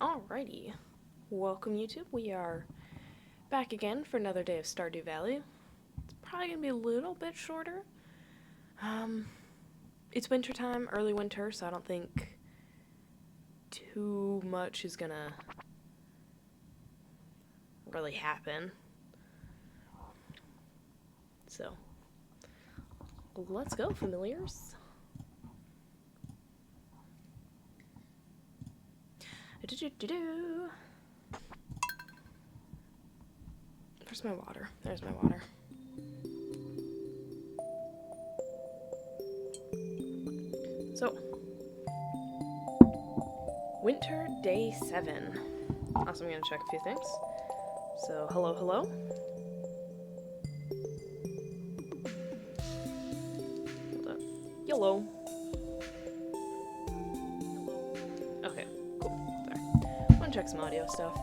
Alrighty, welcome YouTube. We are back again for another day of Stardew Valley. It's probably gonna be a little bit shorter. It's winter time, early winter, so I don't think too much is gonna really happen. So, let's go, familiars. Where's my water? There's my water. So, winter day 7. Also, I'm gonna check a few things. So, hello. Hold up. Yellow. Okay, cool. Sorry. Wanna check some audio stuff.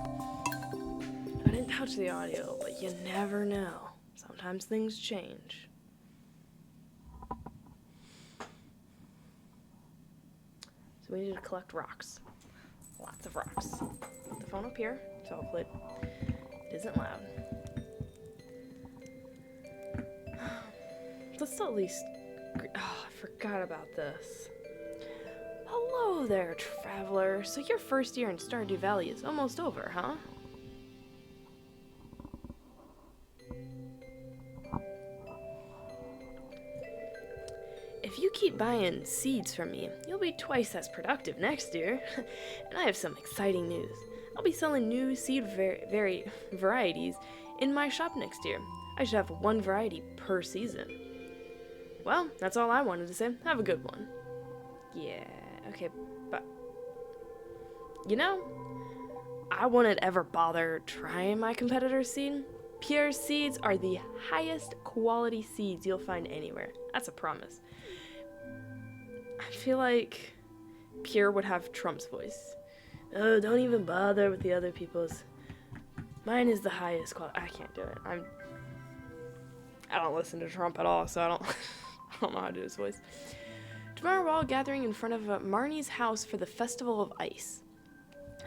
I didn't touch the audio, but you never know. Sometimes things change. So we need to collect rocks. Lots of rocks. Put the phone up here, so hopefully it isn't loud. Let's still at least... Oh, I forgot about this. Hello there, traveler. So your first year in Stardew Valley is almost over, huh? If you keep buying seeds from me, you'll be twice as productive next year. And I have some exciting news. I'll be selling new seed varieties in my shop next year. I should have one variety per season. Well, that's all I wanted to say. Have a good one. Yeah, okay, but... You know, I wouldn't ever bother trying my competitor's seed. Pierre's seeds are the highest quality seeds you'll find anywhere. That's a promise. I feel like Pierre would have Trump's voice. Oh, don't even bother with the other people's. Mine is the highest quality. I can't do it. I don't listen to Trump at all, so I don't know how to do his voice. Tomorrow we're all gathering in front of Marnie's house for the Festival of Ice.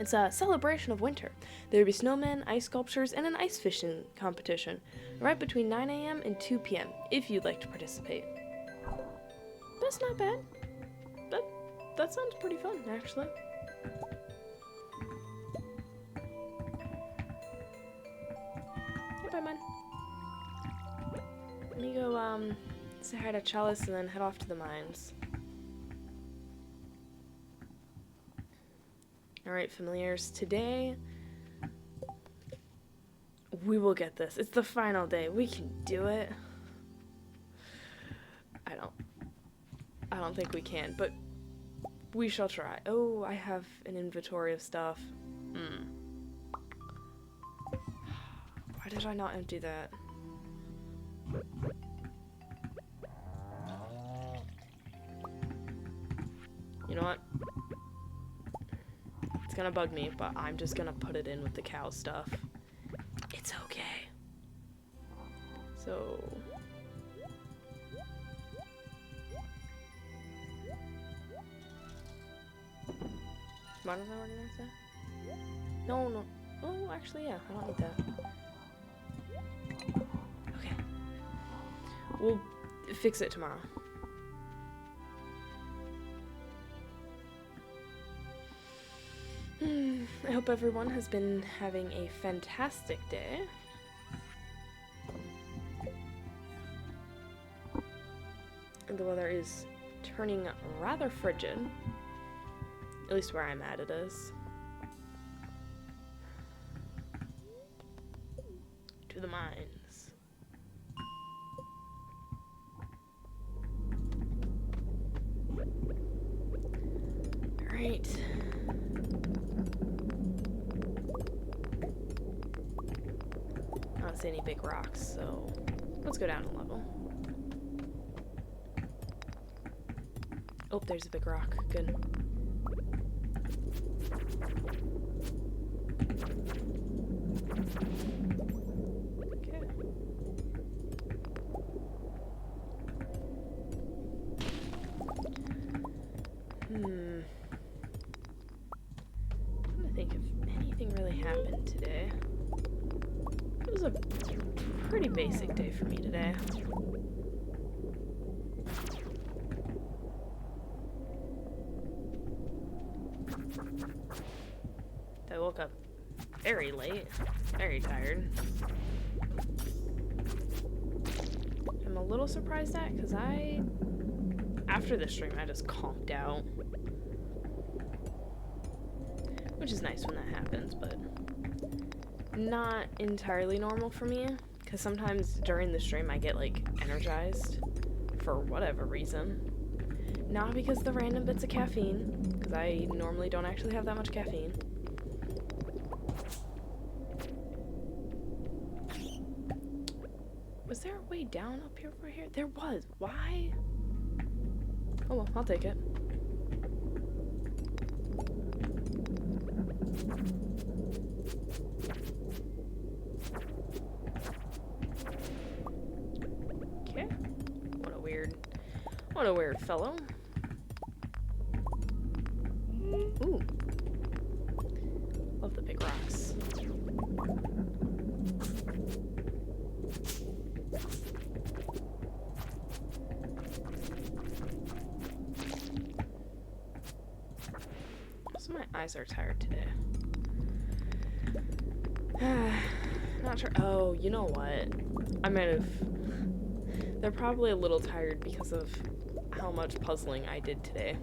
It's a celebration of winter. There will be snowmen, ice sculptures, and an ice fishing competition, right between 9 a.m. and 2 p.m. if you'd like to participate. That's not bad. That sounds pretty fun, actually. Hey, bye, man. Let me go, say hi to Chalice and then head off to the mines. Alright, familiars, today we will get this. It's the final day. We can do it. I don't think we can, but we shall try. Oh, I have an inventory of stuff. Why did I not empty that? You know what? It's gonna bug me, but I'm just gonna put it in with the cow stuff. It's okay. So... Why don't I organize that? No. Oh, actually, yeah. I don't need that. Okay. We'll fix it tomorrow. I hope everyone has been having a fantastic day. The weather is turning rather frigid. At least where I'm at, it is. To the mines. Alright. I don't see any big rocks, so let's go down a level. Oh, there's a big rock. Good. Okay. think if anything really happened today. It was a pretty basic day for me today. I woke up very late, very tired. I'm a little surprised at, because after the stream, I just conked out. Which is nice when that happens, but not entirely normal for me, because sometimes during the stream I get, like, energized for whatever reason. Not because of the random bits of caffeine, because I normally don't actually have that much caffeine. Was there a way down up here over here? There was. Why? Oh well, I'll take it. Okay. What a weird fellow. Ooh. Love the big rocks. So my eyes are tired today. Not sure. Oh, you know what? I might have. They're probably a little tired because of how much puzzling I did today.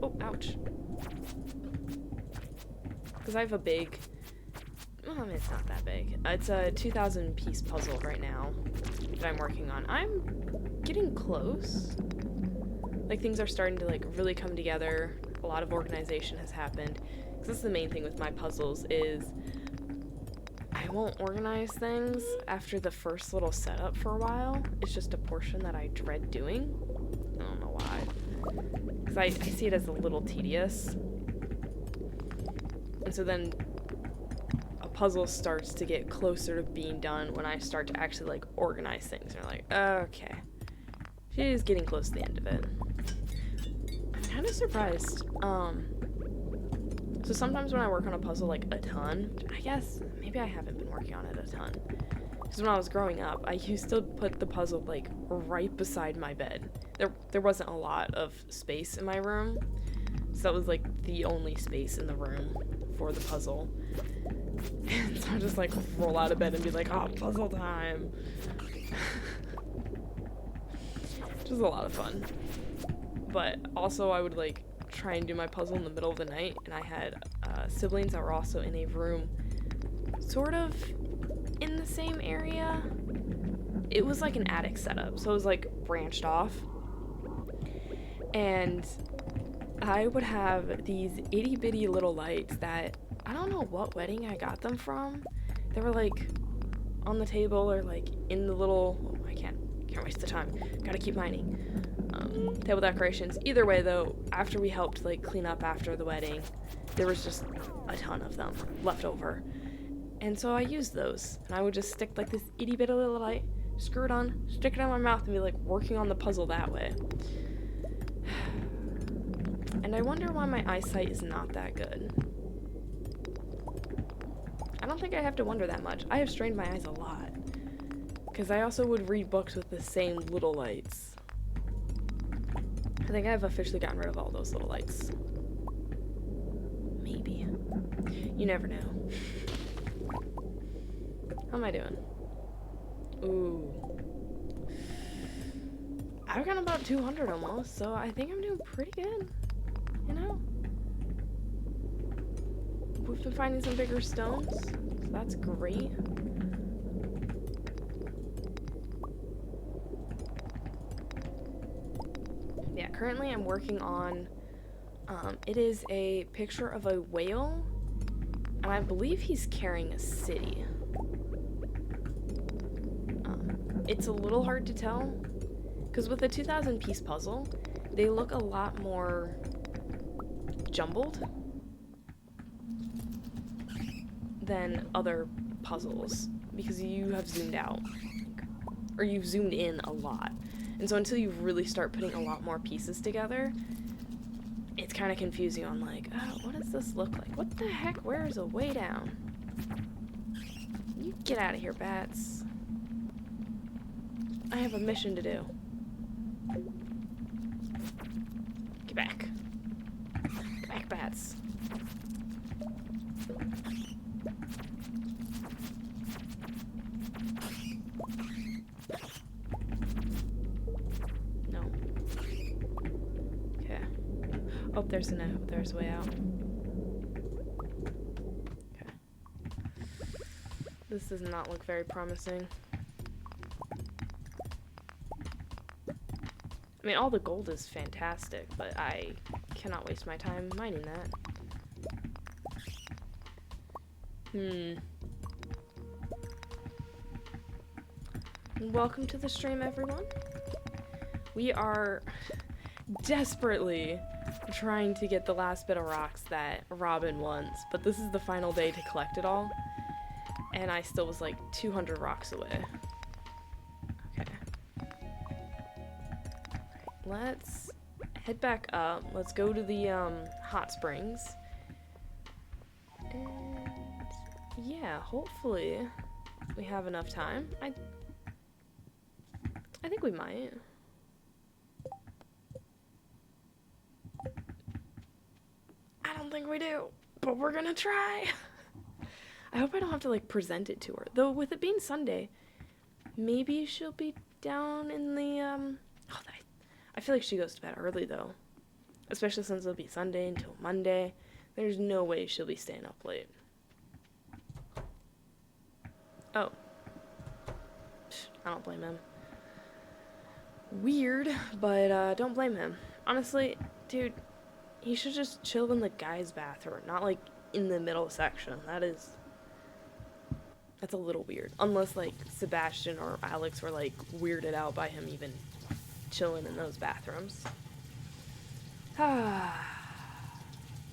Oh, ouch. Because I have a big. Well, I mean, it's not that big. It's a 2,000 piece puzzle right now that I'm working on. I'm getting close. Like, things are starting to, like, really come together. A lot of organization has happened. Because that's the main thing with my puzzles is I won't organize things after the first little setup for a while. It's just a portion that I dread doing. I don't know why. Because I see it as a little tedious. And so then a puzzle starts to get closer to being done when I start to actually, like, organize things. And I'm like, okay. She's getting close to the end of it. I'm kind of surprised. So sometimes when I work on a puzzle, like, a ton, I guess maybe I haven't been working on it a ton. Because when I was growing up, I used to put the puzzle, like, right beside my bed. There wasn't a lot of space in my room, so that was, like, the only space in the room for the puzzle. And so I just, like, roll out of bed and be like, oh, puzzle time. Which was a lot of fun. But also I would, like, try and do my puzzle in the middle of the night, and I had siblings that were also in a room sort of in the same area. It was like an attic setup, so it was like branched off, and I would have these itty bitty little lights that I don't know what wedding I got them from. They were like on the table or like in the little, oh, I can't waste the time, gotta keep mining. Table decorations. Either way though, after we helped like clean up after the wedding, there was just a ton of them left over. And so I used those, and I would just stick like this itty bitty little light, screw it on, stick it on my mouth, and be like working on the puzzle that way. And I wonder why my eyesight is not that good. I don't think I have to wonder that much. I have strained my eyes a lot. Because I also would read books with the same little lights. I think I've officially gotten rid of all those little lights. Maybe. You never know. How am I doing? Ooh. I've got about 200 almost, so I think I'm doing pretty good. You know? We've been finding some bigger stones, so that's great. Yeah, currently I'm working on, it is a picture of a whale, and I believe he's carrying a city. It's a little hard to tell, because with a 2,000 piece puzzle, they look a lot more jumbled than other puzzles, because you have zoomed out, or you've zoomed in a lot. And so until you really start putting a lot more pieces together, it's it's kind of confusing on like, oh, what does this look like? What the heck? Where is a way down? You get out of here, bats. I have a mission to do. Get back. Get back, bats. No. Okay. Oh, there's a way out. Okay. This does not look very promising. I mean, all the gold is fantastic, but I cannot waste my time mining that. Welcome to the stream, everyone. We are desperately trying to get the last bit of rocks that Robin wants, but this is the final day to collect it all, and I still was like 200 rocks away. Let's head back up. Let's go to the hot springs. And yeah, hopefully we have enough time. I think we might. I don't think we do, but we're gonna try. I hope I don't have to like present it to her. Though with it being Sunday, maybe she'll be down in the I feel like she goes to bed early, though. Especially since it'll be Sunday until Monday. There's no way she'll be staying up late. Oh. I don't blame him. Weird, but don't blame him. Honestly, dude, he should just chill in the guy's bathroom, not like in the middle section. That's a little weird. Unless like Sebastian or Alex were like weirded out by him even chilling in those bathrooms.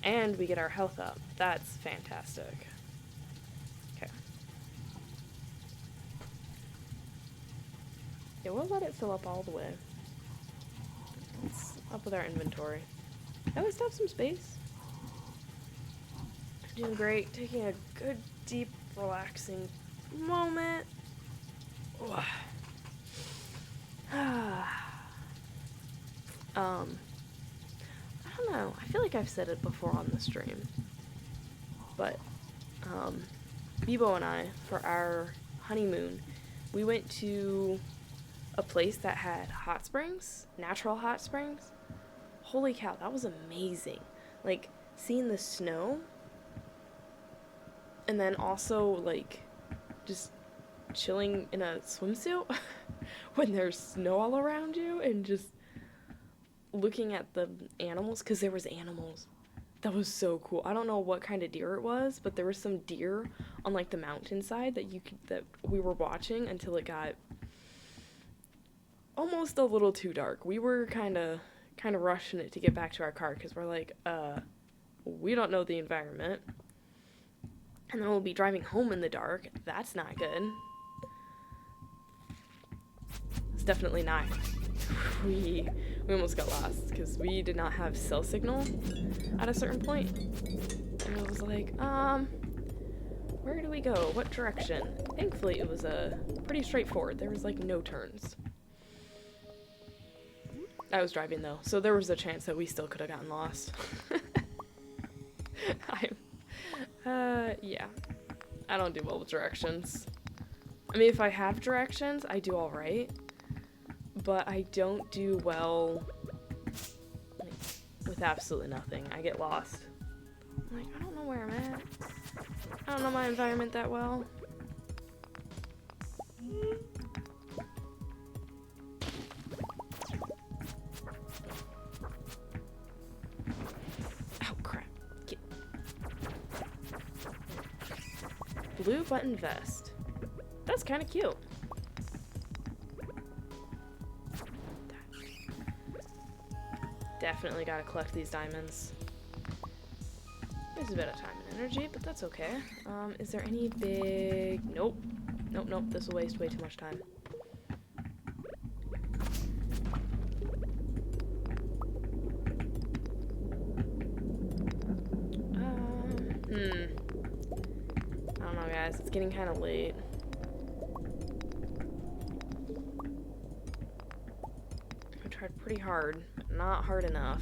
And we get our health up. That's fantastic. Okay. Yeah, we'll let it fill up all the way. Let's up with our inventory. Oh, we still have some space. Doing great. Taking a good, deep, relaxing moment. I don't know. I feel like I've said it before on the stream. But, Bebo and I, for our honeymoon, we went to a place that had hot springs, natural hot springs. Holy cow, that was amazing. Like, seeing the snow, and then also, like, just chilling in a swimsuit when there's snow all around you, and just looking at the animals, because there was animals. That was so cool. I don't know what kind of deer it was, but there was some deer on like the mountainside that we were watching until it got almost a little too dark. We were kind of rushing it to get back to our car because we're like, we don't know the environment, and then we'll be driving home in the dark. That's not good. It's definitely not. We almost got lost because we did not have cell signal at a certain point. And it was like, where do we go? What direction? Thankfully, it was pretty straightforward. There was like no turns. I was driving though, so there was a chance that we still could have gotten lost. Yeah. I don't do well with directions. I mean, if I have directions, I do alright. But I don't do well with absolutely nothing. I get lost. I'm like, I don't know where I'm at. I don't know my environment that well. Oh, crap. Blue button vest. That's kind of cute. Definitely gotta collect these diamonds. There's a bit of time and energy, but that's okay. Is there any big... Nope. Nope. This will waste way too much time. guys. It's getting kind of late. I tried pretty hard, but not hard enough.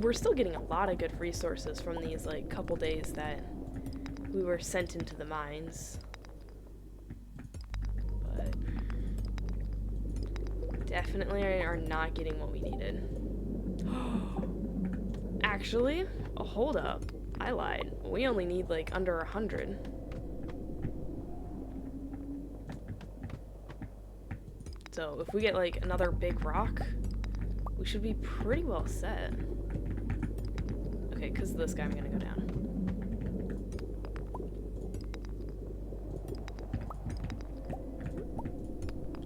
We're still getting a lot of good resources from these, like, couple days that we were sent into the mines. But definitely are not getting what we needed. Actually, hold up. I lied. We only need, like, under 100. So if we get, like, another big rock, we should be pretty well set. Okay, because of this guy, I'm gonna go down.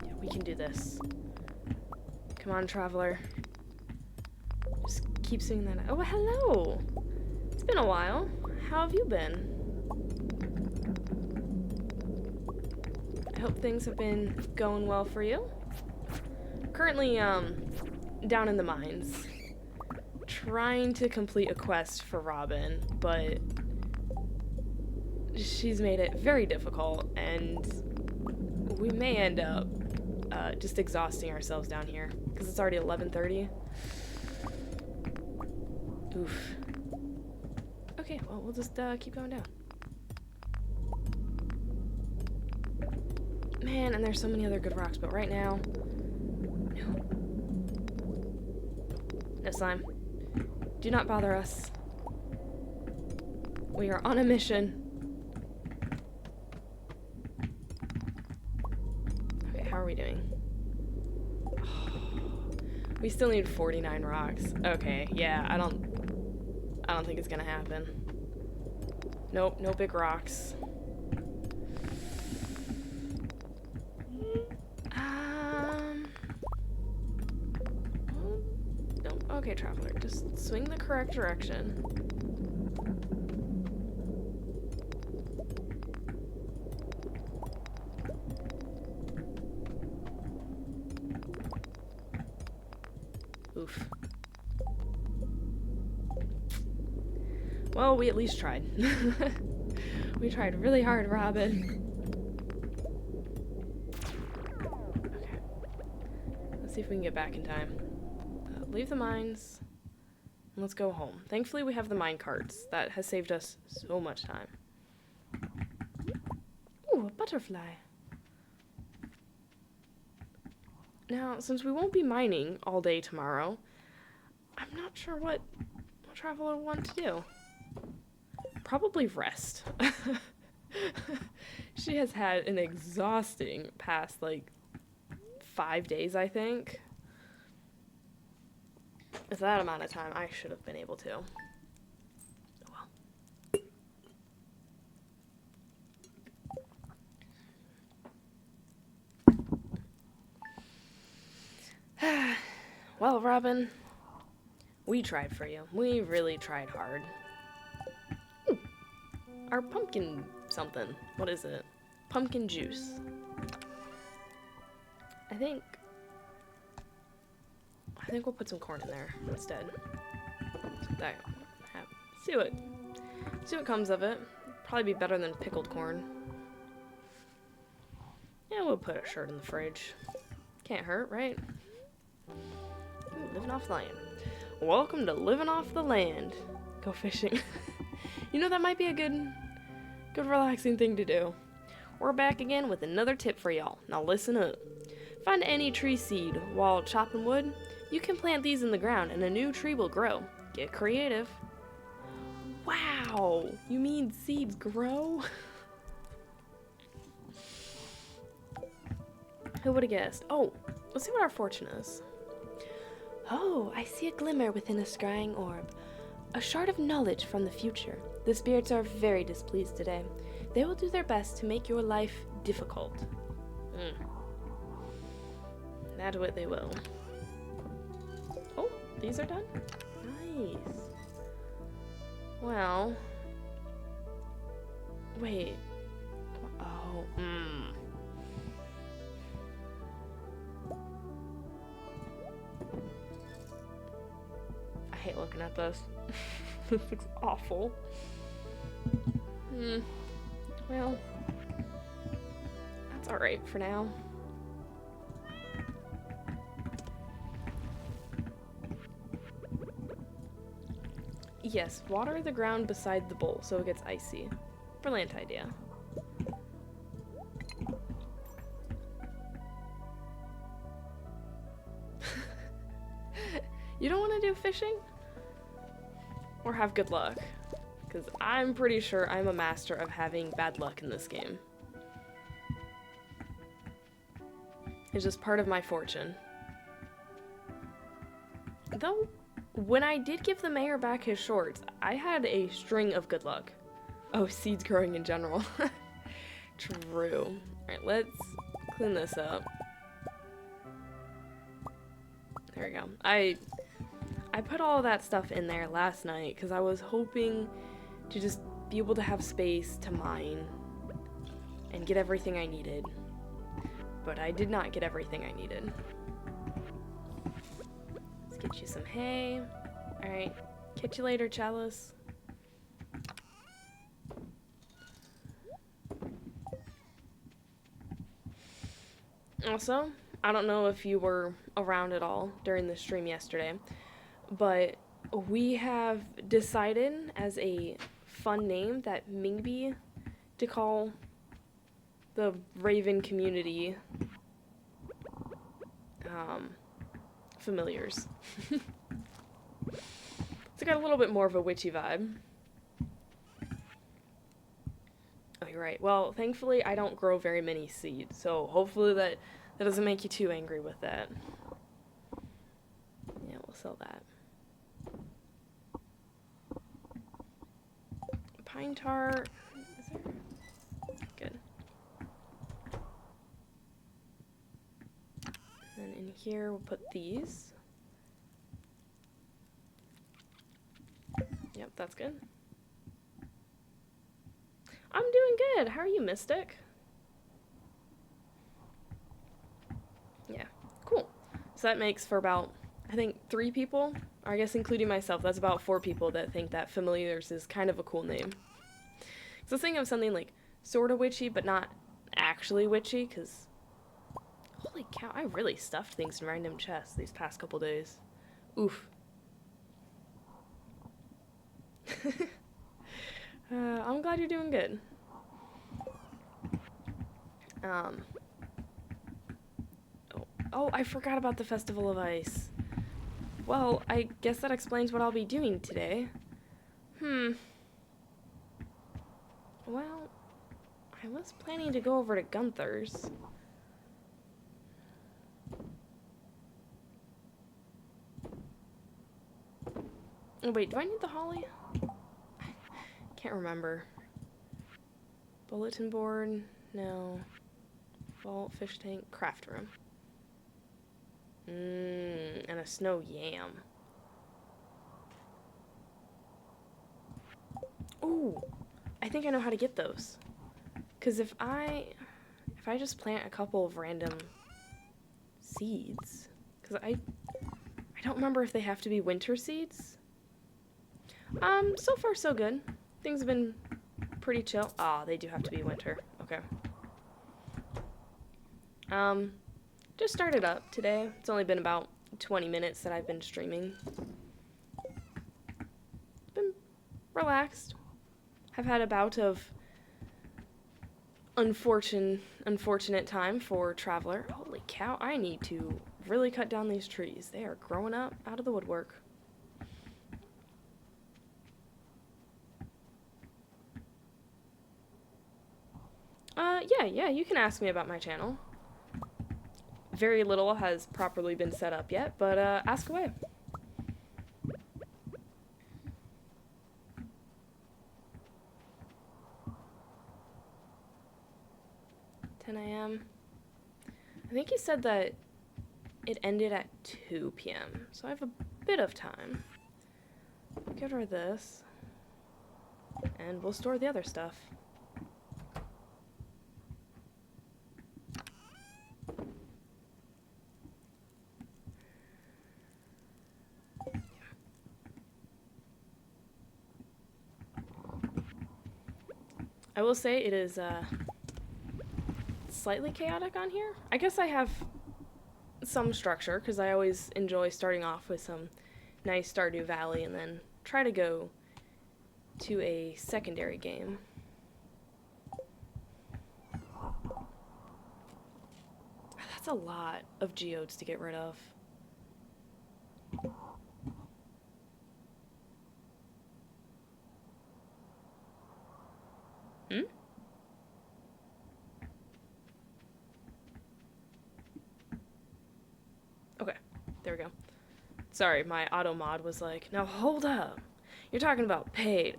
Yeah, we can do this. Come on, traveler. Just keep singing that. Oh, hello! It's been a while. How have you been? I hope things have been going well for you. Currently, down in the mines, trying to complete a quest for Robin, but she's made it very difficult, and we may end up just exhausting ourselves down here, because it's already 11:30. Oof. Okay, well, we'll just keep going down. Man, and there's so many other good rocks, but right now, no. No slime. Do not bother us. We are on a mission. Okay, how are we doing? We still need 49 rocks. Okay, yeah, I don't think it's gonna happen. Nope, no big rocks. Okay, traveler, just swing the correct direction. Oof. Well, we at least tried. We tried really hard, Robin. Okay. Let's see if we can get back in time. Leave the mines, and let's go home. Thankfully, we have the mine carts. That has saved us so much time. Ooh, a butterfly. Now, since we won't be mining all day tomorrow, I'm not sure what Traveler will want to do. Probably rest. She has had an exhausting past, like, 5 days, I think. With that amount of time, I should have been able to. Oh well. Well, Robin, we tried for you. We really tried hard. Ooh, our pumpkin something. What is it? Pumpkin juice. I think we'll put some corn in there instead. See what comes of it. Probably be better than pickled corn. Yeah, we'll put a shirt in the fridge. Can't hurt, right? Ooh, living off the land. Welcome to living off the land. Go fishing. You know, that might be a good relaxing thing to do. We're back again with another tip for y'all. Now listen up. Find any tree seed while chopping wood. You can plant these in the ground and a new tree will grow. Get creative. Wow! You mean seeds grow? Who would have guessed? Oh, let's see what our fortune is. Oh, I see a glimmer within a scrying orb. A shard of knowledge from the future. The spirits are very displeased today. They will do their best to make your life difficult. That's what they will. Oh, these are done? Nice. Well. Wait. Oh, looking at this. This looks awful. Well, that's alright for now. Yes, water the ground beside the bowl so it gets icy. Brilliant idea. You don't want to do fishing? Or have good luck? Because I'm pretty sure I'm a master of having bad luck in this game. It's just part of my fortune. Though, when I did give the mayor back his shorts, I had a string of good luck. Oh, seeds growing in general. True. Alright, let's clean this up. There we go. I put all of that stuff in there last night because I was hoping to just be able to have space to mine and get everything I needed. But I did not get everything I needed. Let's get you some hay. Alright, catch you later, Chalice. Also, I don't know if you were around at all during the stream yesterday, but we have decided as a fun name that maybe to call the Raven community familiars. It's got a little bit more of a witchy vibe. Oh, you're right. Well, thankfully I don't grow very many seeds, so hopefully that doesn't make you too angry with that. Yeah, we'll sell that. Pine tar. Is there? Good. And in here we'll put these. Yep, that's good. I'm doing good. How are you, Mystic? Yeah, cool. So that makes for about, I think, 3 people, or I guess including myself, that's about 4 people that think that Familiars is kind of a cool name. So I was thinking of something like sort of witchy, but not actually witchy, because holy cow, I really stuffed things in random chests these past couple days. Oof. I'm glad you're doing good. Oh, I forgot about the Festival of Ice. Well, I guess that explains what I'll be doing today. Well, I was planning to go over to Gunther's. Oh, wait, do I need the holly? Can't remember. Bulletin board? No. Vault, fish tank, craft room. And a snow yam. Ooh, I think I know how to get those. 'Cause if I just plant a couple of random seeds, 'cause I don't remember if they have to be winter seeds. So far so good. Things have been pretty chill. Ah, they do have to be winter. Okay. Just started up today. It's only been about 20 minutes that I've been streaming. Been relaxed. I've had a bout of unfortunate time for Traveler. Holy cow, I need to really cut down these trees. They are growing up out of the woodwork. Yeah, you can ask me about my channel. Very little has properly been set up yet, but ask away. A.m. I think you said that it ended at 2 p.m. So I have a bit of time. Get rid of this. And we'll store the other stuff. I will say it is slightly chaotic on here. I guess I have some structure because I always enjoy starting off with some nice Stardew Valley and then try to go to a secondary game. That's a lot of geodes to get rid of. Hmm? Okay, there we go. Sorry, my auto mod was like, now hold up. You're talking about paid.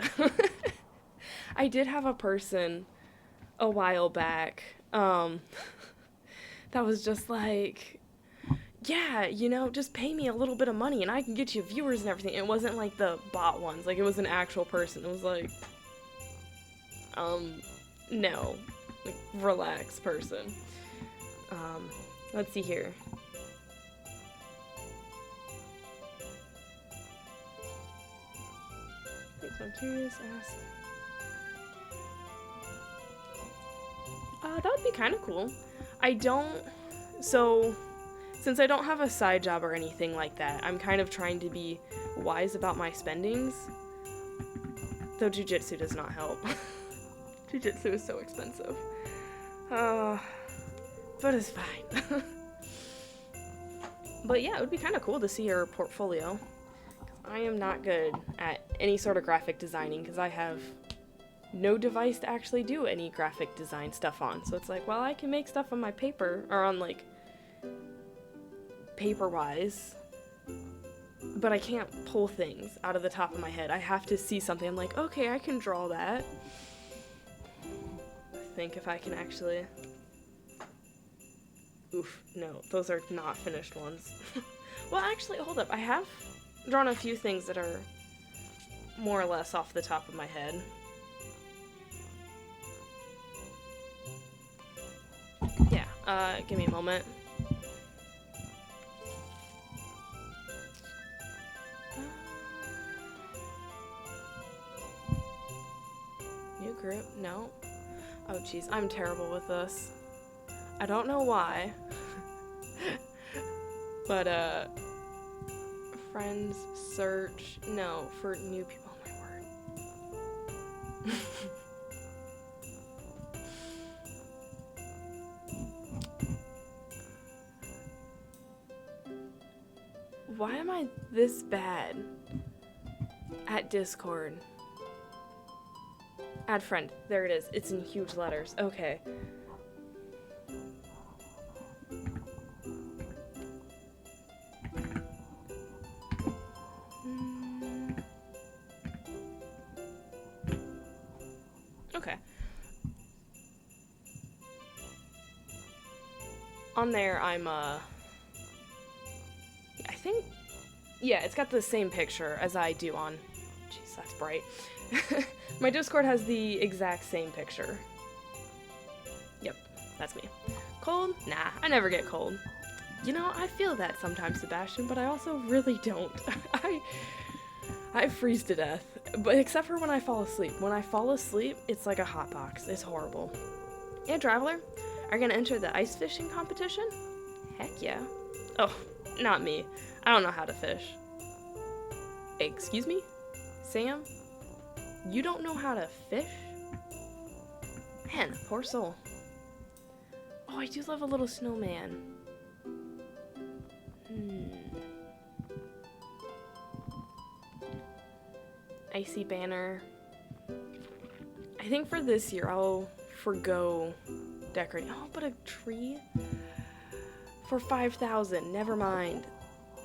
I did have a person a while back, that was just like, yeah, you know, just pay me a little bit of money and I can get you viewers and everything. It wasn't like the bot ones, like it was an actual person. It was like, no, like, relax, person. Let's see here. I'm curious, ask. That would be kind of cool. Since I don't have a side job or anything like that, I'm kind of trying to be wise about my spendings. Though jujitsu does not help. Jujitsu is so expensive. But it's fine. But yeah, it would be kind of cool to see your portfolio. I am not good at any sort of graphic designing because I have no device to actually do any graphic design stuff on. So it's like, well, I can make stuff on my paper, or on like paper-wise, but I can't pull things out of the top of my head. I have to see something. I'm like, okay, I can draw that. I think if I can actually... Oof, no, those are not finished ones. Well, actually, hold up. I have drawn a few things that are more or less off the top of my head. Yeah, give me a moment. New group? No. Oh, jeez, I'm terrible with this. I don't know why. But, friends, search, no, for new people, oh my word. Why am I this bad at Discord? Add friend, there it is, it's in huge letters, okay. Okay. On there, I'm, I think, yeah, it's got the same picture as I do on, jeez, that's bright. My Discord has the exact same picture. Yep, that's me. Cold? Nah, I never get cold. You know, I feel that sometimes, Sebastian, but I also really don't. I freeze to death, but except for when I fall asleep. When I fall asleep, it's like a hot box. It's horrible. Yeah, Traveler, are you gonna enter the ice fishing competition? Heck yeah. Oh, not me. I don't know how to fish. Excuse me? Sam? You don't know how to fish? Man, poor soul. Oh, I do love a little snowman. Icy banner. I think for this year I'll forgo decorating. Oh, but a tree? For 5,000, never mind.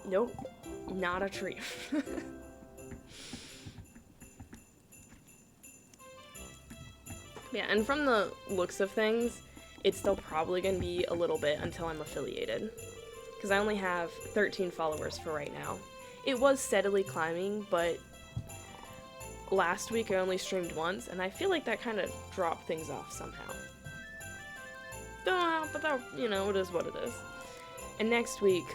Nope, not a tree. Yeah, and from the looks of things, it's still probably going to be a little bit until I'm affiliated. Because I only have 13 followers for right now. It was steadily climbing, but last week I only streamed once, and I feel like that kind of dropped things off somehow. Don't know how, but that, you know, it is what it is. And next week,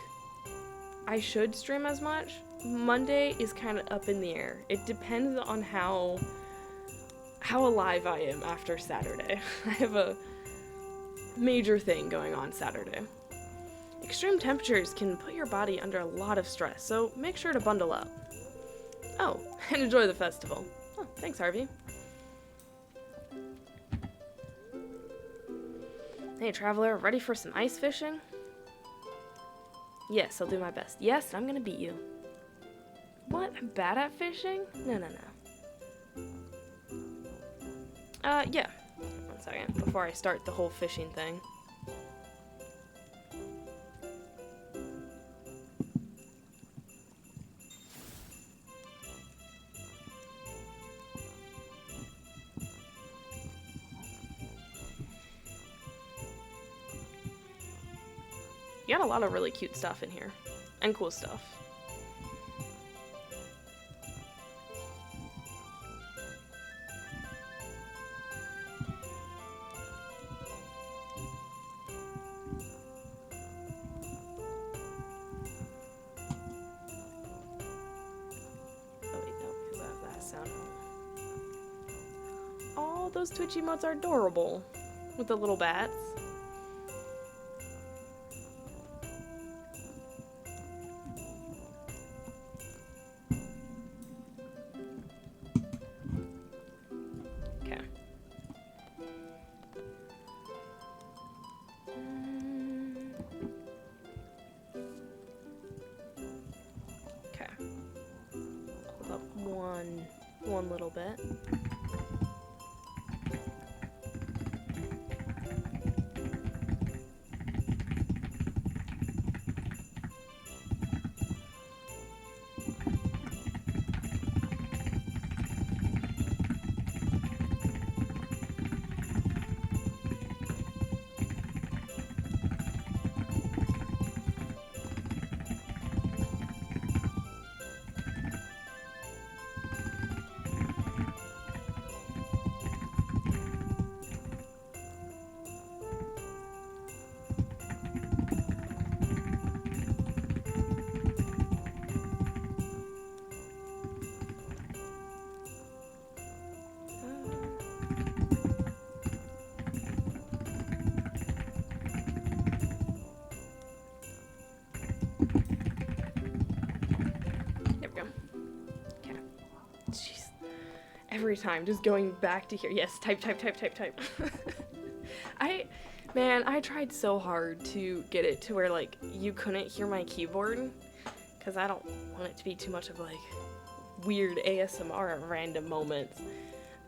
I should stream as much. Monday is kind of up in the air. It depends on how how alive I am after Saturday. I have a major thing going on Saturday. Extreme temperatures can put your body under a lot of stress, so make sure to bundle up. Oh, and enjoy the festival. Oh, thanks, Harvey. Hey, traveler, ready for some ice fishing? Yes, I'll do my best. Yes, I'm gonna beat you. What? I'm bad at fishing? No. Yeah. One second, before I start the whole fishing thing. You got a lot of really cute stuff in here. And cool stuff. Oh, those Twitch emotes are adorable. With the little bats. Okay. Okay. Hold up one little bit. Every time, just going back to here. Yes, type. I tried so hard to get it to where, like, you couldn't hear my keyboard, because I don't want it to be too much of, like, weird ASMR at random moments,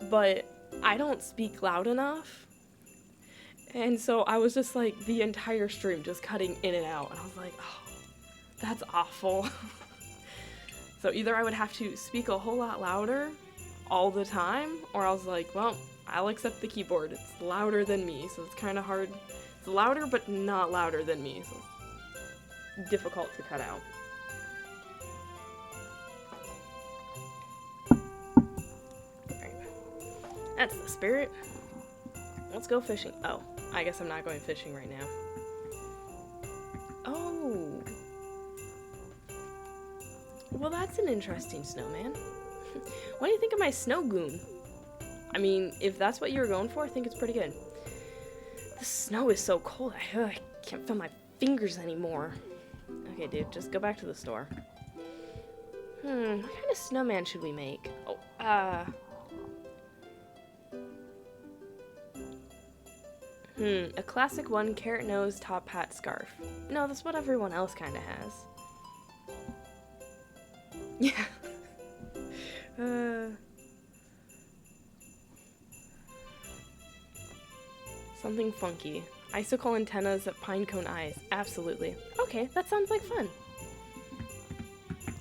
but I don't speak loud enough, and so I was just, like, the entire stream just cutting in and out, and I was like, oh, that's awful. So either I would have to speak a whole lot louder all the time, or I was like, well, I'll accept the keyboard. It's louder than me, so it's kind of hard. It's louder, but not louder than me, so it's difficult to cut out. Alright. That's the spirit. Let's go fishing. Oh, I guess I'm not going fishing right now. Oh. Well, that's an interesting snowman. What do you think of my snow goon? I mean, if that's what you were going for, I think it's pretty good. The snow is so cold, I can't feel my fingers anymore. Okay, dude, just go back to the store. What kind of snowman should we make? Oh, a classic one, carrot nose, top hat, scarf. No, that's what everyone else kind of has. Yeah. Something funky. Icicle antennas, pinecone eyes. Absolutely. Okay, that sounds like fun.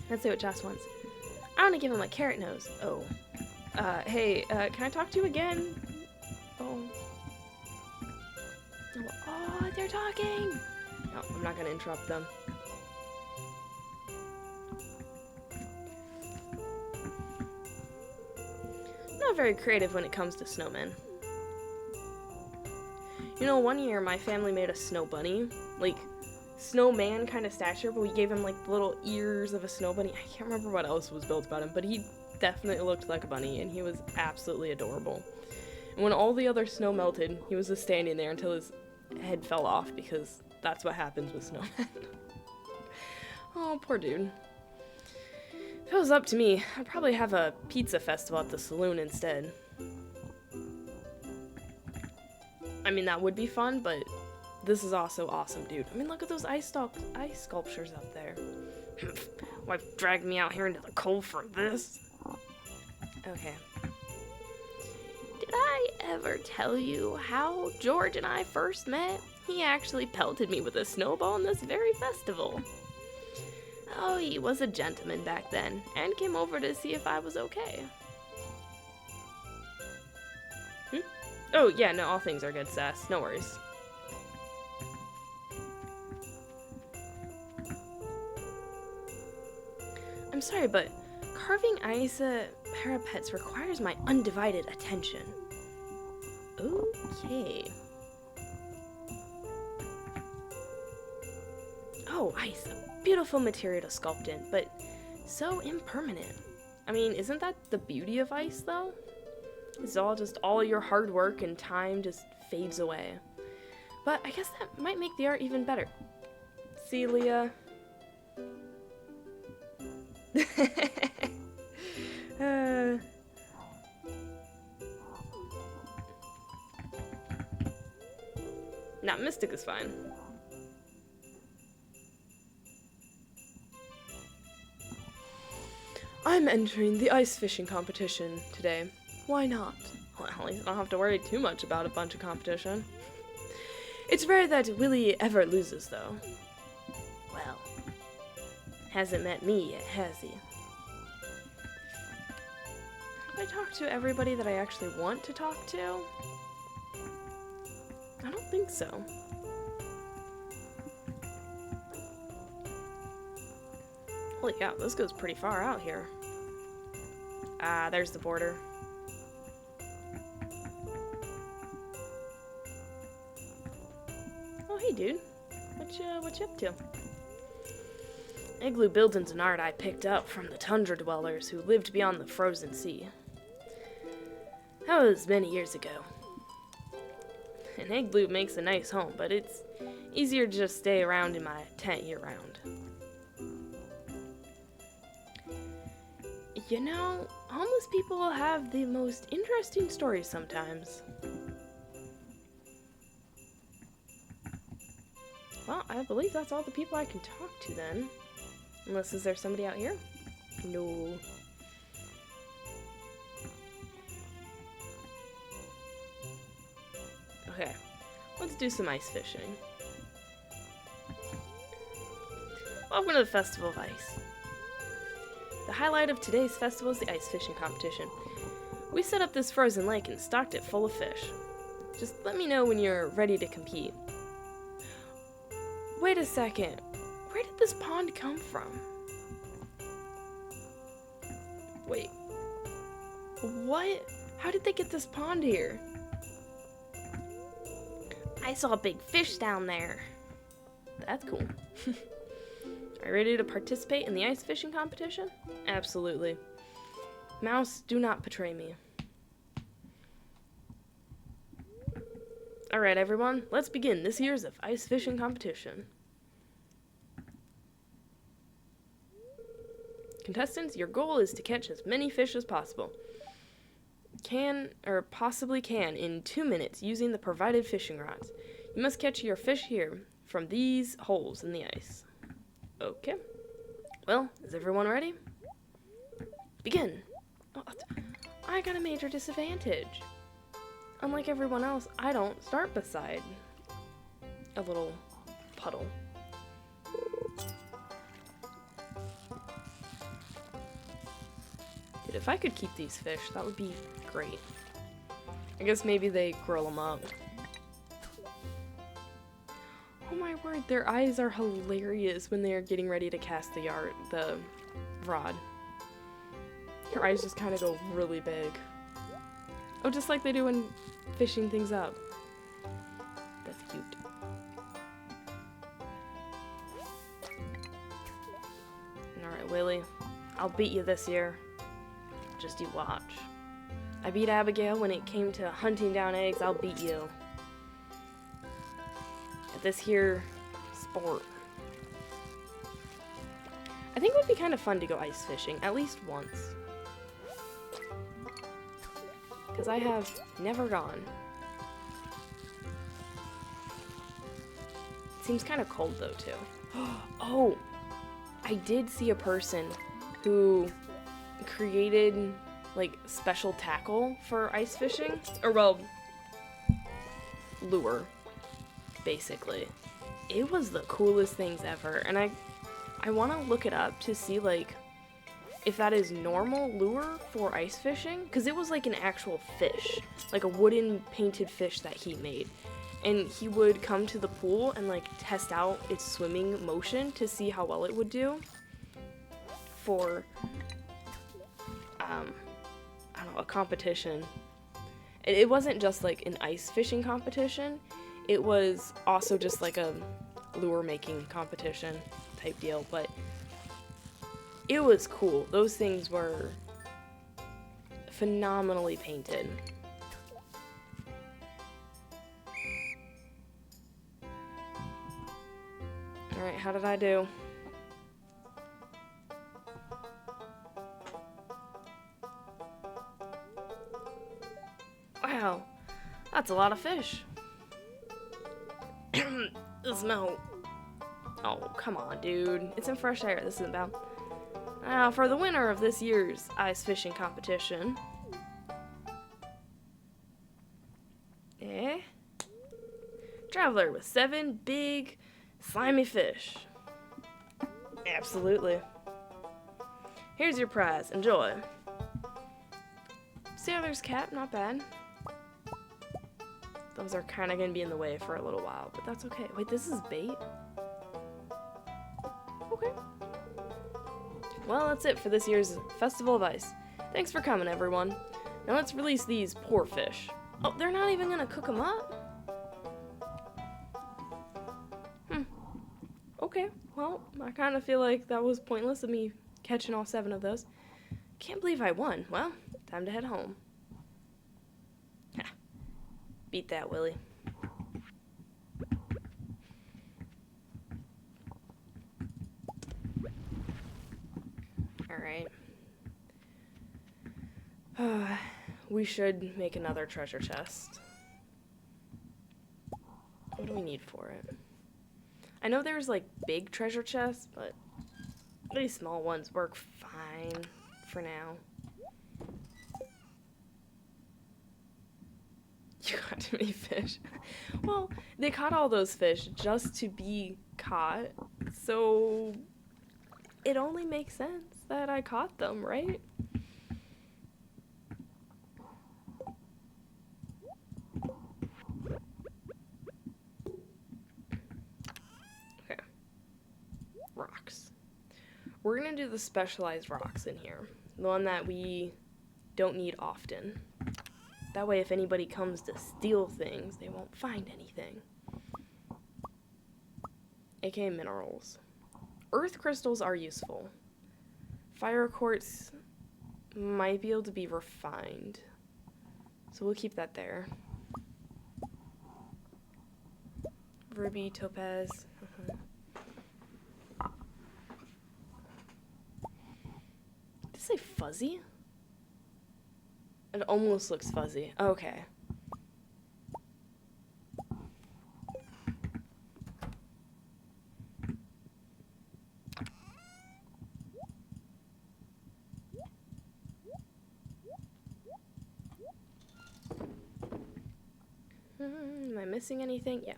Let's see what Joss wants. I want to give him a carrot nose. Oh. Hey, can I talk to you again? Oh. Oh, they're talking! No, I'm not gonna interrupt them. Not very creative when it comes to snowmen. You know, one year my family made a snow bunny, like snowman kind of stature, but we gave him like the little ears of a snow bunny. I can't remember what else was built about him, but he definitely looked like a bunny, and he was absolutely adorable. And when all the other snow melted, he was just standing there until his head fell off, because that's what happens with snowmen. Oh, poor dude. If it was up to me, I'd probably have a pizza festival at the saloon instead. I mean, that would be fun, but this is also awesome, dude. I mean, look at those ice sculptures up there. Wife dragged me out here into the cold for this. Okay. Did I ever tell you how George and I first met? He actually pelted me with a snowball in this very festival. Oh, he was a gentleman back then, and came over to see if I was okay. Oh, yeah, no, all things are good, Sass. No worries. I'm sorry, but carving ice parapets requires my undivided attention. Okay. Oh, ice. A beautiful material to sculpt in, but so impermanent. I mean, isn't that the beauty of ice, though? It's all your hard work and time just fades away. But I guess that might make the art even better. See, Leah? Nah, Mystic is fine. I'm entering the ice fishing competition today. Why not? Well, at least I don't have to worry too much about a bunch of competition. It's rare that Willie ever loses, though. Well, hasn't met me yet, has he? Have I talked to everybody that I actually want to talk to? I don't think so. Holy cow, this goes pretty far out here. Ah, there's the border. Oh, hey, dude. What you up to? Igloo building's an art I picked up from the tundra dwellers who lived beyond the frozen sea. That was many years ago. An igloo makes a nice home, but it's easier to just stay around in my tent year-round. You know, homeless people have the most interesting stories sometimes. Well, I believe that's all the people I can talk to then. Unless, is there somebody out here? No. Okay, let's do some ice fishing. Welcome to the Festival of Ice. The highlight of today's festival is the ice fishing competition. We set up this frozen lake and stocked it full of fish. Just let me know when you're ready to compete. Wait a second. Where did this pond come from? Wait. What? How did they get this pond here? I saw a big fish down there. That's cool. Are you ready to participate in the ice fishing competition? Absolutely. Mouse, do not betray me. Alright, everyone, let's begin this year's ice fishing competition. Contestants, your goal is to catch as many fish as possible. Possibly can, in 2 minutes using the provided fishing rods. You must catch your fish here from these holes in the ice. Okay. Well, is everyone ready? Begin. Oh, I got a major disadvantage. Unlike everyone else, I don't start beside a little puddle. Dude, if I could keep these fish, that would be great. I guess maybe they grill them up. Oh my word, their eyes are hilarious when they are getting ready to cast the rod. Your eyes just kind of go really big. Oh, just like they do when fishing things up. That's cute. Alright, Willie. I'll beat you this year. just you watch. I beat Abigail when it came to hunting down eggs. I'll beat you at this here sport. I think it would be kind of fun to go ice fishing, at least once. Because I have never gone. It seems kind of cold though, too. Oh! I did see a person who created, like, special tackle for ice fishing. Or, well, lure, basically. It was the coolest things ever. And I want to look it up to see, like, if that is normal lure for ice fishing. Because it was, like, an actual fish. Like, a wooden painted fish that he made. And he would come to the pool and, like, test out its swimming motion to see how well it would do for, I don't know, a competition. It wasn't just, like, an ice fishing competition. It was also just, like, a lure making competition type deal. But it was cool. Those things were phenomenally painted. Alright, how did I do? Wow, that's a lot of fish. The smell. Oh, come on, dude. It's in fresh air. This isn't bad. Now, for the winner of this year's ice fishing competition. Traveler with 7 big slimy fish. Absolutely. Here's your prize. Enjoy. Sailor's cap, not bad. Those are kind of going to be in the way for a little while, but that's okay. Wait, this is bait? Okay. Well, that's it for this year's Festival of Ice. Thanks for coming, everyone. Now let's release these poor fish. Oh, they're not even going to cook them up? Okay, well, I kind of feel like that was pointless of me catching all 7 of those. Can't believe I won. Well, time to head home. Ha. Beat that, Willie. Alright. We should make another treasure chest. What do we need for it? I know there's, like, big treasure chests, but these small ones work fine for now. You caught too many fish. Well, they caught all those fish just to be caught, so it only makes sense that I caught them, right? Rocks. We're gonna do the specialized rocks in here. The one that we don't need often. That way if anybody comes to steal things, they won't find anything. AKA minerals. Earth crystals are useful. Fire quartz might be able to be refined. So we'll keep that there. Ruby, topaz. Did it say fuzzy? It almost looks fuzzy. Okay. Am I missing anything? Yeah.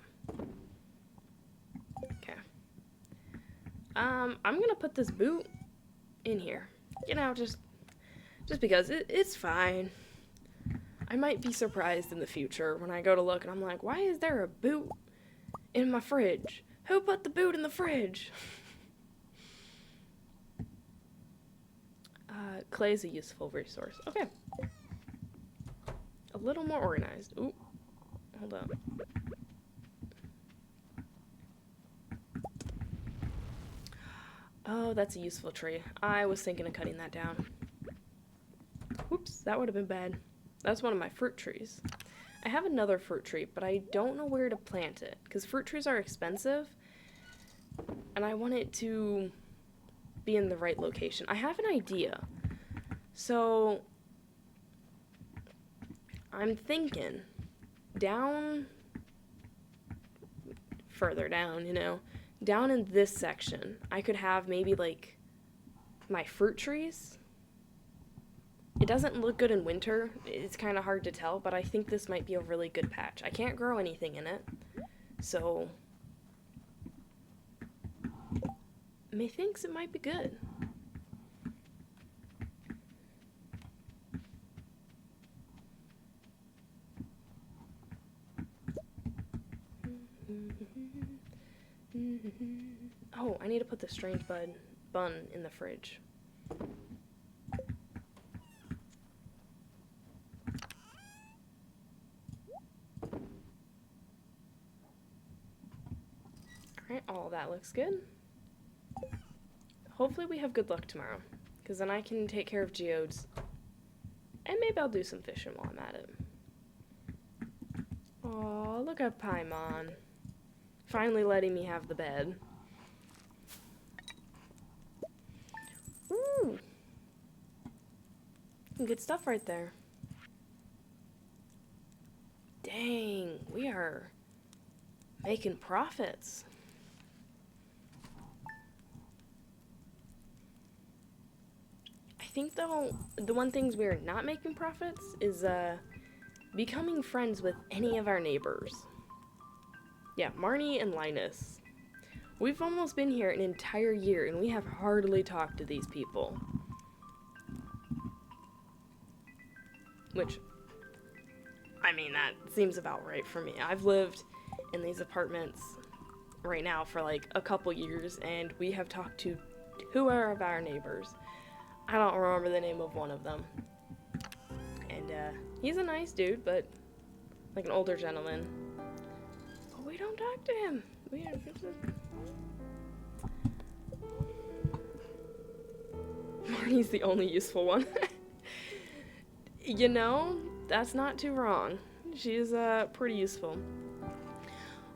Okay. I'm gonna put this boot in here. You know, just because it's fine. I might be surprised in the future when I go to look and I'm like, why is there a boot in my fridge? Who put the boot in the fridge? Clay is a useful resource. Okay. A little more organized. Ooh. Hold on. Oh, that's a useful tree. I was thinking of cutting that down. Oops, that would have been bad. That's one of my fruit trees. I have another fruit tree, but I don't know where to plant it, because fruit trees are expensive, and I want it to be in the right location. I have an idea. So, I'm thinking further down, down in this section, I could have maybe like my fruit trees. It doesn't look good in winter. It's kind of hard to tell, but I think this might be a really good patch. I can't grow anything in it, so methinks it might be good. Oh, I need to put the strange bun in the fridge. Alright, all that looks good. Hopefully we have good luck tomorrow, because then I can take care of geodes. And maybe I'll do some fishing while I'm at it. Aw, look at Paimon. Finally letting me have the bed. Ooh. Some good stuff right there. Dang, we are making profits. I think, though, the one things we're not making profits is becoming friends with any of our neighbors. Yeah, Marnie and Linus. We've almost been here an entire year, and we have hardly talked to these people. Which, I mean, that seems about right for me. I've lived in these apartments right now for like a couple years, and we have talked to 2 of our neighbors. I don't remember the name of one of them. And, he's a nice dude, but like an older gentleman. But we don't talk to him. Marnie's the only useful one. You know, that's not too wrong. She's, pretty useful.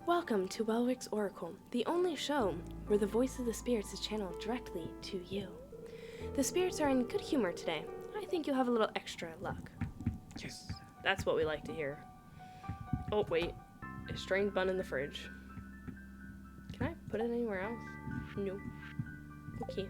Welcome to Welrick's Oracle, the only show where the voice of the spirits is channeled directly to you. The spirits are in good humor today. I think you'll have a little extra luck. Yes. That's what we like to hear. Oh, wait. A strained bun in the fridge. Can I put it anywhere else? No. Okay.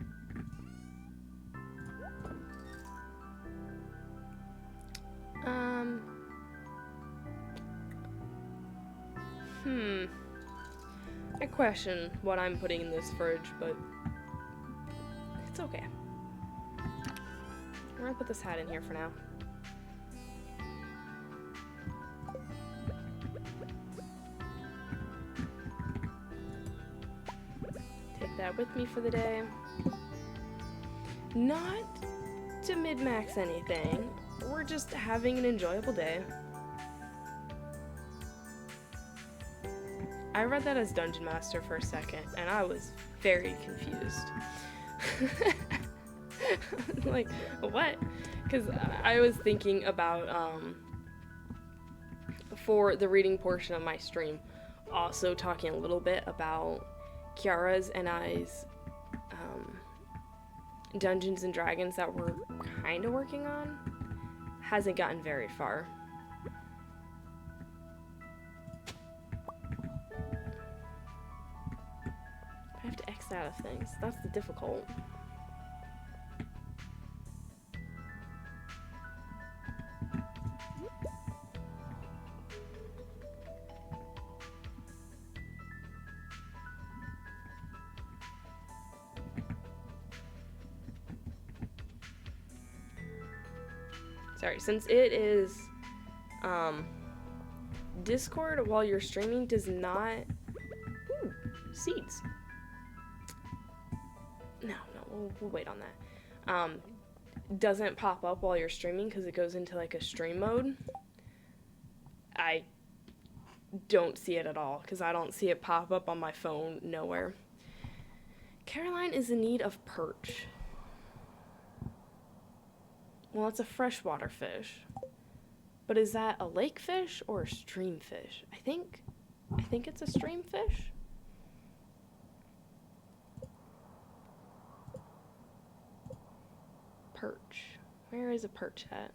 I question what I'm putting in this fridge, but it's okay. I'm gonna put this hat in here for now. Take that with me for the day. Not to min-max anything. We're just having an enjoyable day. I read that as Dungeon Master for a second, and I was very confused. Like, what? Because I was thinking about, for the reading portion of my stream, also talking a little bit about Kiara's and I's Dungeons and Dragons that we're kind of working on. Hasn't gotten very far. I have to X out of things. That's the difficult. Sorry, since it is Discord while you're streaming does not... Ooh, seeds. No, we'll wait on that. Doesn't pop up while you're streaming because it goes into like a stream mode. I don't see it at all because I don't see it pop up on my phone nowhere. Caroline is in need of perch. Well, it's a freshwater fish. But is that a lake fish or a stream fish? I think it's a stream fish. Perch. Where is a perch at?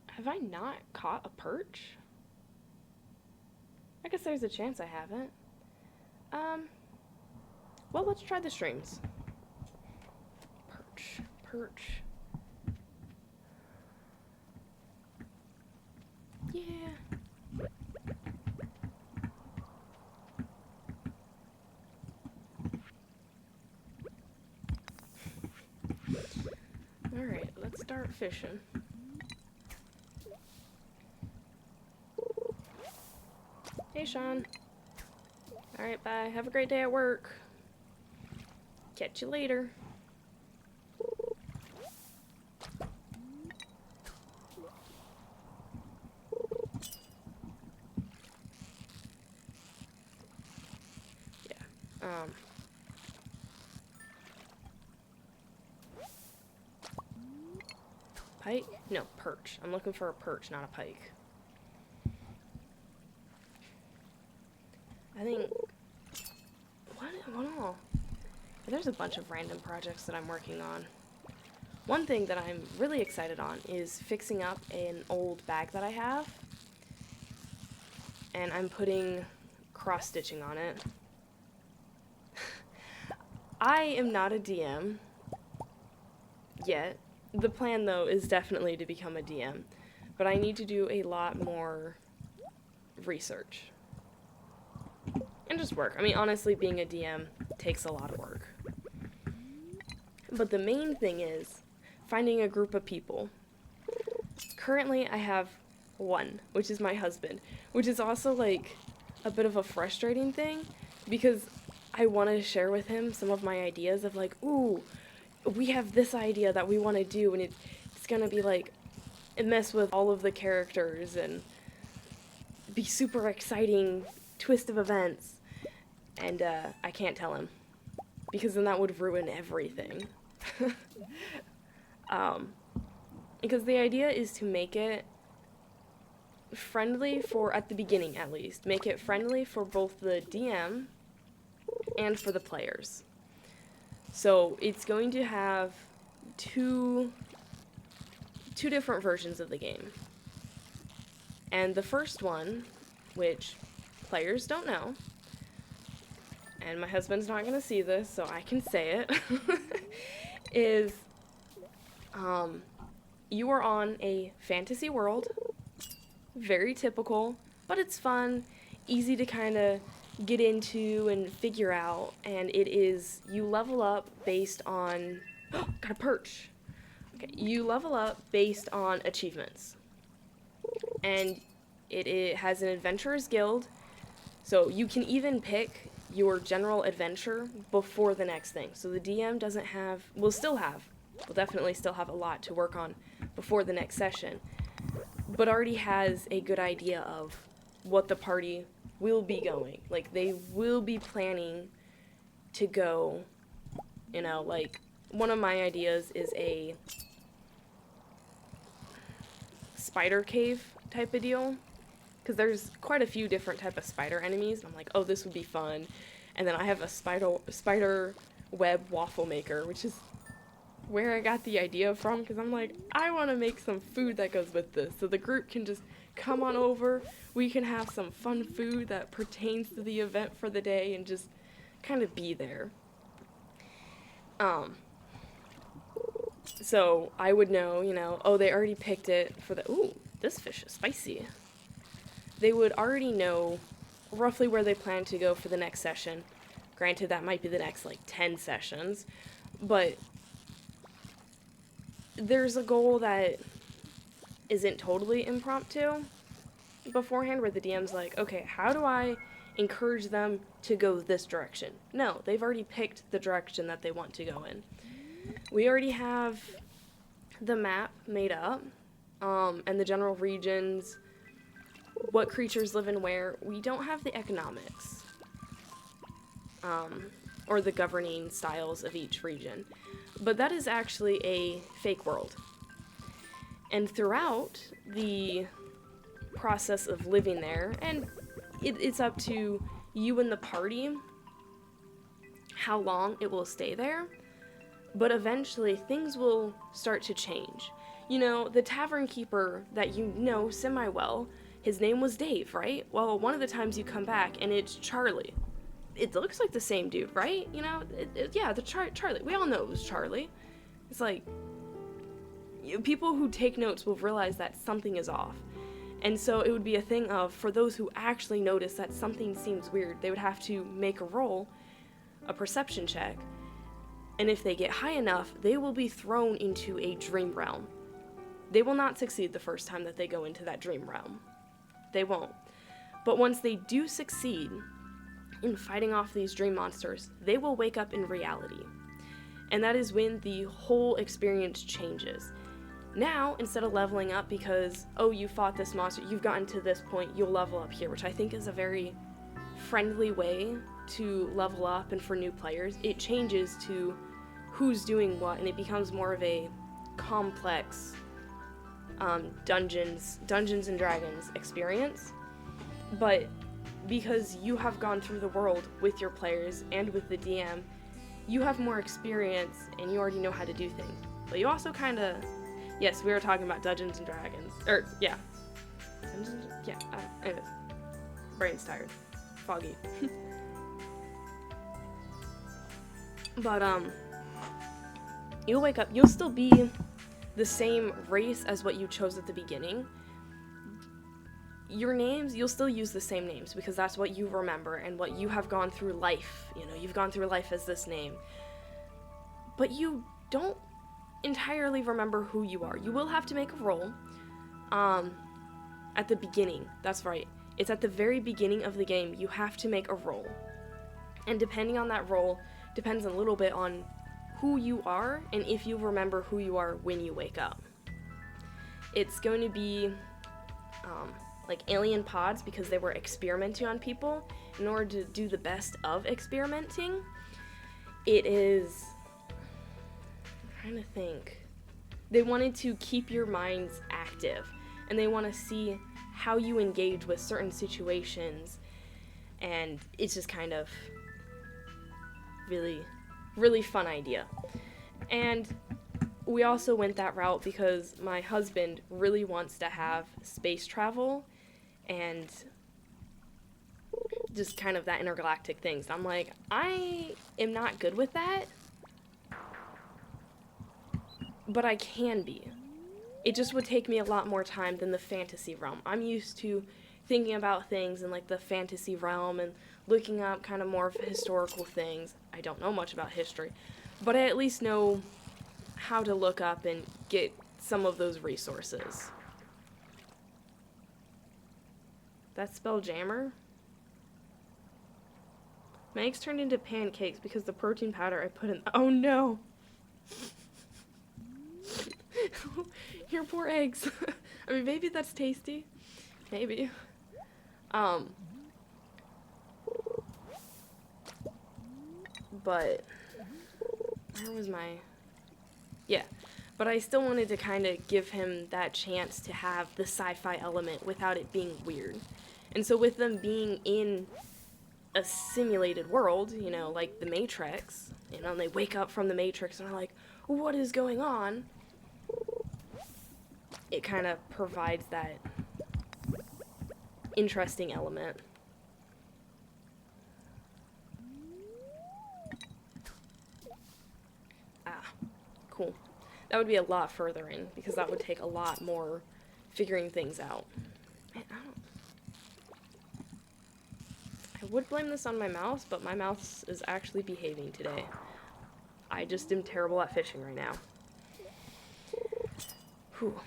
Have I not caught a perch? I guess there's a chance I haven't. Well, let's try the streams. Perch. Yeah. Alright, let's start fishing. Hey, Sean. Alright, bye. Have a great day at work. Catch you later. Yeah. Pike? No, perch. I'm looking for a perch, not a pike. I think... What all? There's a bunch of random projects that I'm working on. One thing that I'm really excited on is fixing up an old bag that I have. And I'm putting cross-stitching on it. I am not a DM yet. The plan, though, is definitely to become a DM. But I need to do a lot more research. And just work. I mean, honestly, being a DM takes a lot of work. But the main thing is finding a group of people. Currently, I have one, which is my husband, which is also, like, a bit of a frustrating thing, because I want to share with him some of my ideas of, like, ooh, we have this idea that we want to do, and it's gonna be, like, mess with all of the characters, and be super exciting twist of events, and, I can't tell him, because then that would ruin everything. Because the idea is to make it friendly for, at the beginning at least, make it friendly for both the DM and for the players. So it's going to have two different versions of the game. And the first one, which players don't know, and my husband's not going to see this, so I can say it, is you are on a fantasy world, very typical, but it's fun, easy to kind of get into and figure out, and it is, you level up based on, got a perch. Okay, you level up based on achievements, and it has an adventurer's guild, so you can even pick your general adventure before the next thing. So the DM doesn't have, will definitely still have a lot to work on before the next session, but already has a good idea of what the party will be going. Like, they will be planning to go, you know, like, one of my ideas is a spider cave type of deal, because there's quite a few different type of spider enemies, and I'm like, oh, this would be fun. And then I have a spider web waffle maker, which is where I got the idea from, because I'm like, I want to make some food that goes with this, so the group can just come on over, we can have some fun food that pertains to the event for the day, and just kind of be there. So I would know, you know, oh, they already picked it for the, ooh, this fish is spicy. They would already know roughly where they plan to go for the next session. Granted, that might be the next, like, 10 sessions, but there's a goal that isn't totally impromptu beforehand, where the DM's like, okay, how do I encourage them to go this direction? No, they've already picked the direction that they want to go in. We already have the map made up, and the general regions, what creatures live in where. We don't have the economics. Or the governing styles of each region. But that is actually a fake world. And throughout the process of living there, and it's up to you and the party how long it will stay there, but eventually things will start to change. You know, the tavern keeper that you know semi-well, his name was Dave, right? Well, one of the times you come back and it's Charlie. It looks like the same dude, right? You know, Charlie. We all know it was Charlie. It's like, people who take notes will realize that something is off. And so it would be a thing of, for those who actually notice that something seems weird, they would have to make a roll, a perception check, and if they get high enough, they will be thrown into a dream realm. They will not succeed the first time that they go into that dream realm. They won't. But once they do succeed in fighting off these dream monsters, they will wake up in reality. And that is when the whole experience changes. Now, instead of leveling up because, oh, you fought this monster, you've gotten to this point, you'll level up here, which I think is a very friendly way to level up, and for new players, it changes to who's doing what, and it becomes more of a complex Dungeons and Dragons experience. But because you have gone through the world with your players and with the DM, you have more experience and you already know how to do things. But you also kind of, yes, we were talking about Dungeons and Dragons, or yeah, anyways, brain's tired, foggy. But you'll wake up, you'll still be the same race as what you chose at the beginning. Your names, you'll still use the same names because that's what you remember and what you have gone through life. You know, you've gone through life as this name. But you don't entirely remember who you are. You will have to make a roll at the beginning. That's right. It's at the very beginning of the game. You have to make a roll. And depending on that roll, depends a little bit on who you are and if you remember who you are when you wake up. It's going to be like alien pods because they were experimenting on people. In order to do the best of experimenting, it is, I'm trying to think, they wanted to keep your minds active and they want to see how you engage with certain situations, and it's just kind of really fun idea. And we also went that route because my husband really wants to have space travel and just kind of that intergalactic things. I'm like, I am not good with that, but I can be. It just would take me a lot more time than the fantasy realm. I'm used to thinking about things in like the fantasy realm and looking up kind of more of historical things. I don't know much about history, but I at least know how to look up and get some of those resources. That spell jammer? My eggs turned into pancakes because the protein powder I put in. Oh no! Your poor eggs. I mean, maybe that's tasty. Maybe. But where was my... Yeah. But I still wanted to kind of give him that chance to have the sci-fi element without it being weird. And so with them being in a simulated world, you know, like the Matrix, you know, and they wake up from the Matrix and are like, what is going on? It kind of provides that interesting element. Ah, cool. That would be a lot further in, because that would take a lot more figuring things out. Man, I would blame this on my mouse, but my mouse is actually behaving today. I just am terrible at fishing right now. Whew.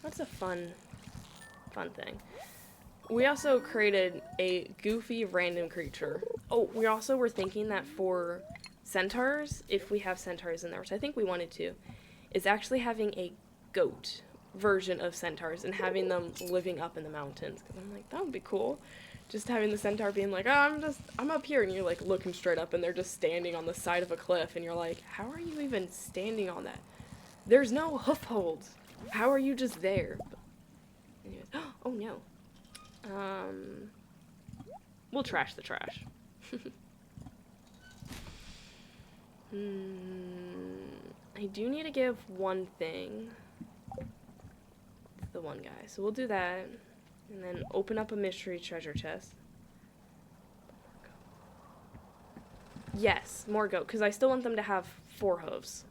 That's a fun thing. We also created a goofy random creature. Oh, we also were thinking that for centaurs, if we have centaurs in there, which I think we wanted to, is actually having a goat version of centaurs and having them living up in the mountains. Because I'm like, that would be cool. Just having the centaur being like, oh, I'm up here, and you're like looking straight up, and they're just standing on the side of a cliff, and you're like, how are you even standing on that? There's no hoof holds. How are you just there? Anyways, oh no. We'll trash the trash. I do need to give one thing to the one guy, so we'll do that, and then open up a mystery treasure chest. Yes, more goat, because I still want them to have 4 hooves.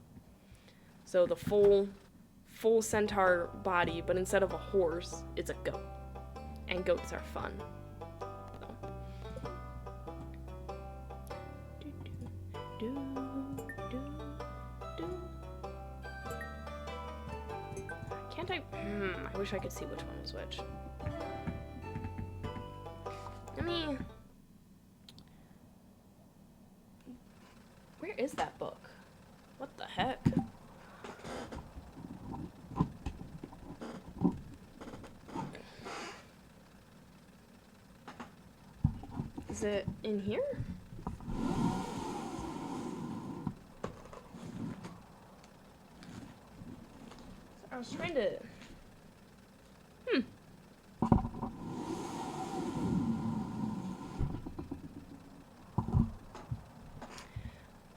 So the full centaur body, but instead of a horse, it's a goat. And goats are fun. Can't I? I wish I could see which one was which. Where is that book? What the heck? Is it in here? I was trying to...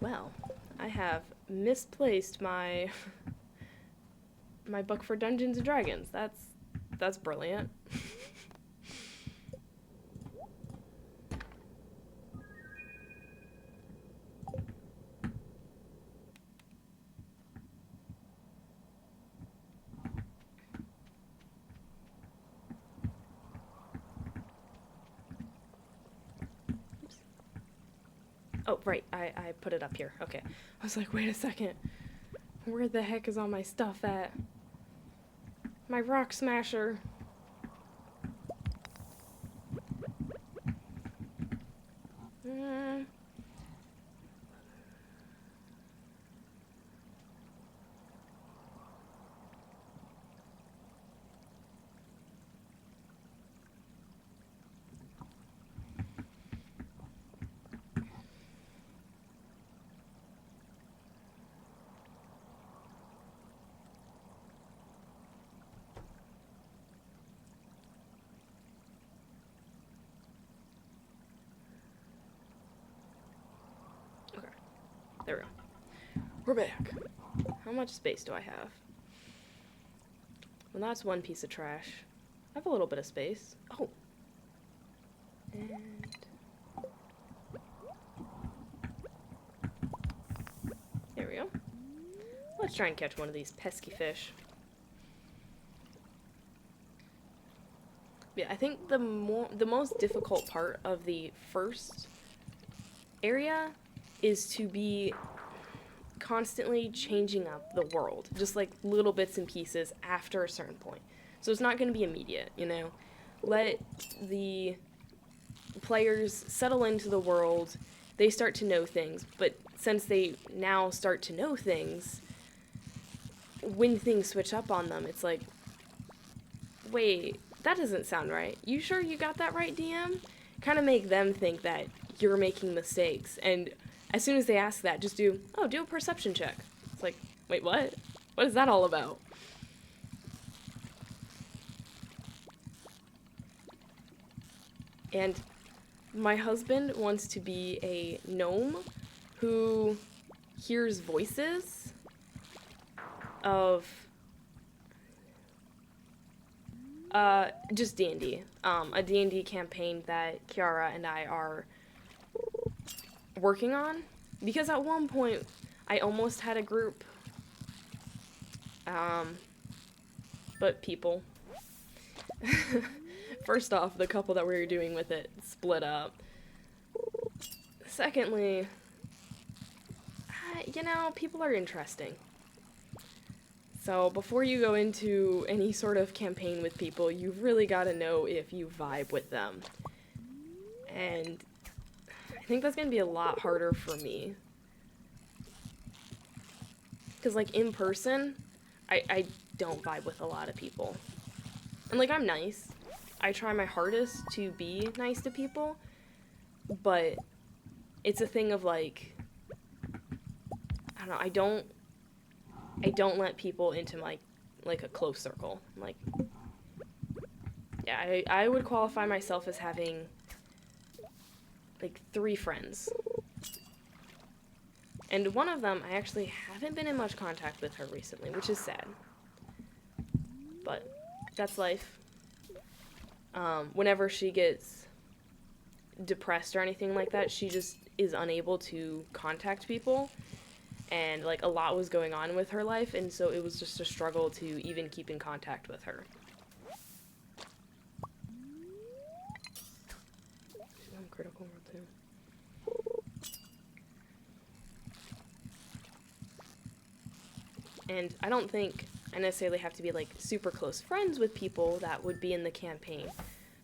Well, I have misplaced my book for Dungeons and Dragons. That's brilliant. Oh, right, I put it up here. Okay. I was like, wait a second. Where the heck is all my stuff at? My rock smasher. There we go. We're back. How much space do I have? Well, that's one piece of trash. I have a little bit of space. Oh. And... there we go. Let's try and catch one of these pesky fish. Yeah, I think the most difficult part of the first area is to be constantly changing up the world, just like little bits and pieces after a certain point. So it's not going to be immediate, you know? Let the players settle into the world, they start to know things, but since they now start to know things, when things switch up on them, it's like, wait, that doesn't sound right. You sure you got that right, DM? Kind of make them think that you're making mistakes, and as soon as they ask that, just do a perception check. It's like, wait, what? What is that all about? And my husband wants to be a gnome who hears voices of just D&D. A D&D campaign that Kiara and I are working on, because at one point I almost had a group, but people first off, the couple that we were doing with it split up. Secondly, you know, people are interesting, so before you go into any sort of campaign with people, you've really got to know if you vibe with them, and I think that's going to be a lot harder for me. Because, like, in person, I don't vibe with a lot of people. And, like, I'm nice. I try my hardest to be nice to people, but it's a thing of, like, I don't know, I don't let people into my, like, a close circle. Like, yeah, I would qualify myself as having, like, 3 friends. And one of them, I actually haven't been in much contact with her recently, which is sad. But that's life. Whenever she gets depressed or anything like that, she just is unable to contact people. And, like, a lot was going on with her life, and so it was just a struggle to even keep in contact with her. I'm critical too. And I don't think I necessarily have to be, like, super close friends with people that would be in the campaign.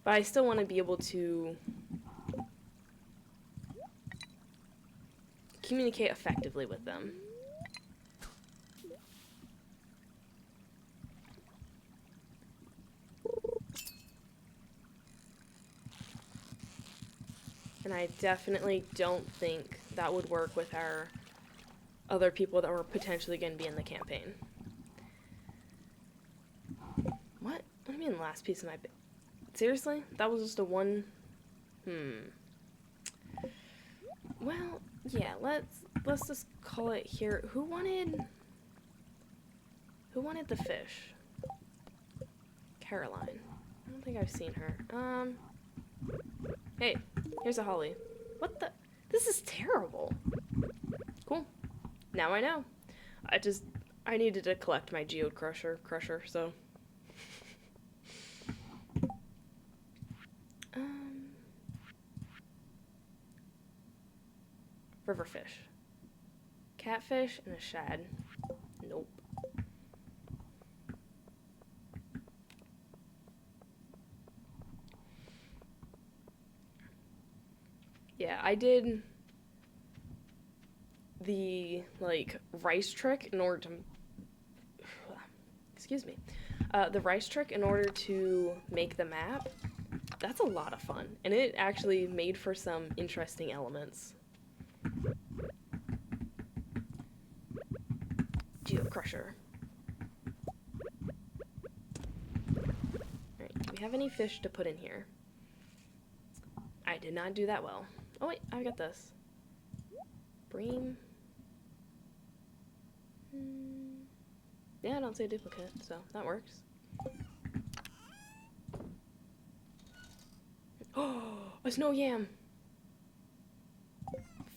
But I still want to be able to communicate effectively with them. And I definitely don't think that would work with our other people that were potentially going to be in the campaign. What? What do you mean the last piece of my... Seriously? That was just a one... Well, yeah, let's just call it here. Who wanted the fish? Caroline. I don't think I've seen her. Hey, here's a holly. What the? This is terrible. Cool. Now I know. I needed to collect my geode crusher, so. Riverfish. Catfish and a shad. Nope. Yeah, I did the, like, rice trick in order to... Excuse me. The rice trick in order to make the map. That's a lot of fun. And it actually made for some interesting elements. Geocrusher. Alright, do we have any fish to put in here? I did not do that well. Oh wait, I've got this. Bream. Yeah, I don't see a duplicate, so that works. Oh, a snow yam!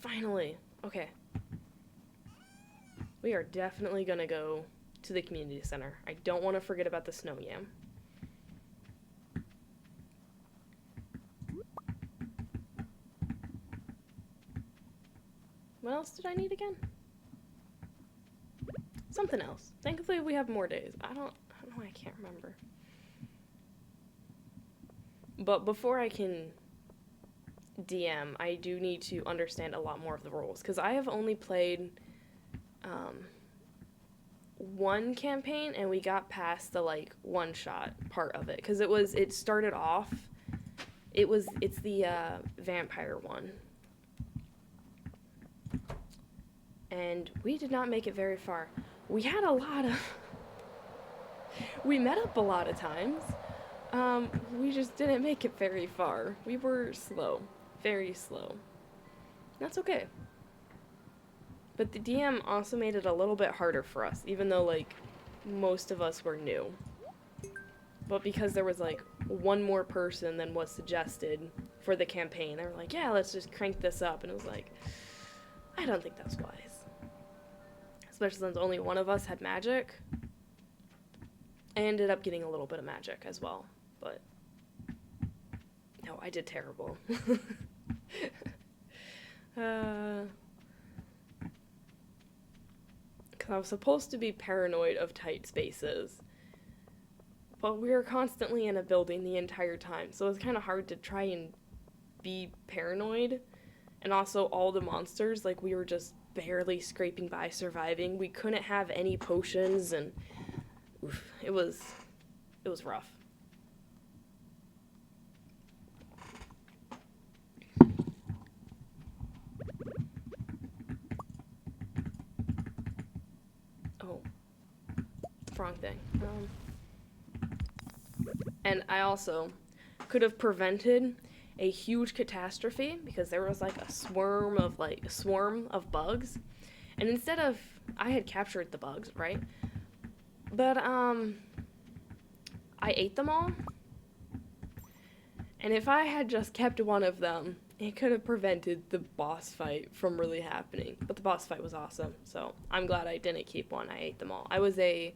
Finally. Okay. We are definitely gonna go to the community center. I don't want to forget about the snow yam. What else did I need again? Something else. Thankfully we have more days. I don't know, I can't remember. But before I can DM, I do need to understand a lot more of the rules, because I have only played one campaign and we got past the, like, one-shot part of it, because it started off, it's the vampire one. And we did not make it very far. We had a lot of... we met up a lot of times. We just didn't make it very far. We were slow. Very slow. That's okay. But the DM also made it a little bit harder for us, even though, like, most of us were new. But because there was, like, one more person than was suggested for the campaign, they were like, yeah, let's just crank this up. And it was like, I don't think that's wise. Especially since only one of us had magic. I ended up getting a little bit of magic as well, but no, I did terrible. Because I was supposed to be paranoid of tight spaces, but we were constantly in a building the entire time, so it was kind of hard to try and be paranoid. And also all the monsters, like, we were just barely scraping by surviving. We couldn't have any potions, and oof, it was rough. Oh, wrong thing. And I also could have prevented a huge catastrophe because there was like a swarm of bugs, and instead of, I had captured the bugs, right? But I ate them all, and if I had just kept one of them, it could have prevented the boss fight from really happening. But the boss fight was awesome, so I'm glad I didn't keep one. I ate them all. I was a,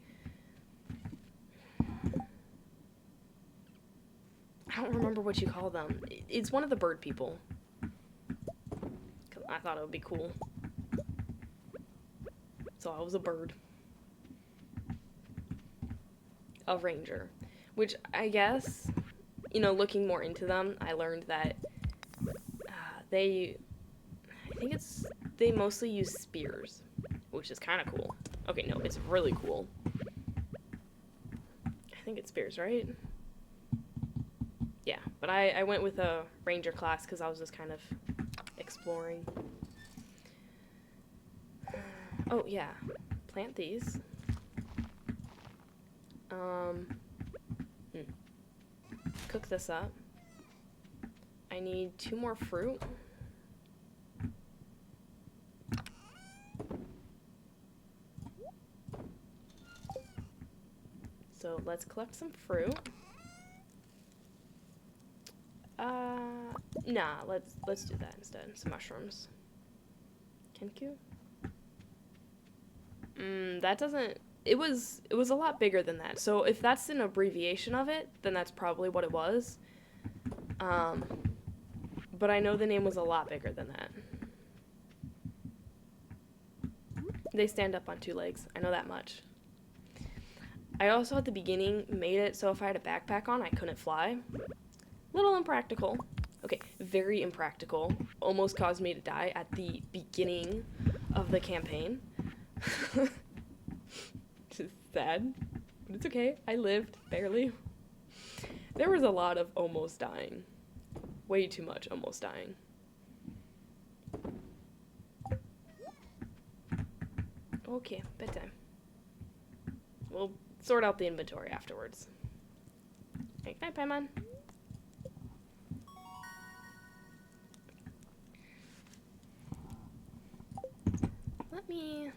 I don't remember what you call them. It's one of the bird people. 'Cause I thought it would be cool. So I was a bird. A ranger. Which I guess, you know, looking more into them, I learned that they mostly use spears, which is kind of cool. Okay, no, it's really cool. I think it's spears, right? Yeah, but I went with a ranger class because I was just kind of exploring. Oh, yeah. Plant these. Cook this up. I need 2 more fruit. So let's collect some fruit. Nah, let's do that instead. Some mushrooms. Kenku? That doesn't, it was a lot bigger than that. So if that's an abbreviation of it, then that's probably what it was. But I know the name was a lot bigger than that. They stand up on 2 legs. I know that much. I also at the beginning made it so if I had a backpack on, I couldn't fly. Little impractical. Okay, very impractical. Almost caused me to die at the beginning of the campaign. Which is sad, but it's okay. I lived, barely. There was a lot of almost dying. Way too much almost dying. Okay, bedtime. We'll sort out the inventory afterwards. Good night, Paimon. Let me...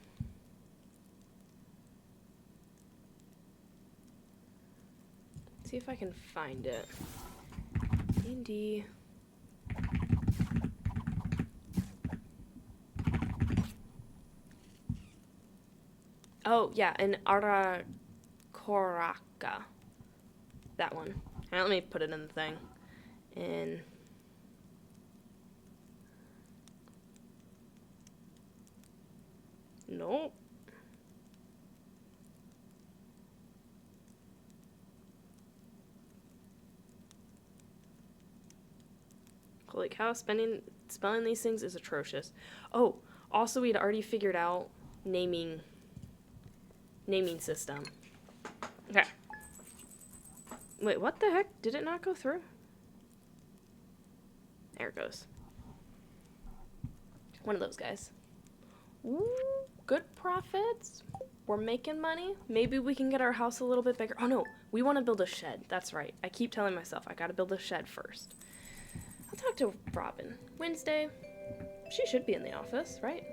see if I can find it. D&D. Oh, yeah, an Arakoraka. That one. Alright, let me put it in the thing. And... nope. Holy cow, spelling these things is atrocious. Oh, also we'd already figured out naming system. Okay. Wait, what the heck? Did it not go through? There it goes. One of those guys. Ooh, good profits. We're making money. Maybe we can get our house a little bit bigger. Oh no, we want to build a shed. That's right. I keep telling myself I gotta build a shed first. I'll talk to Robin. Wednesday. She should be in the office, right?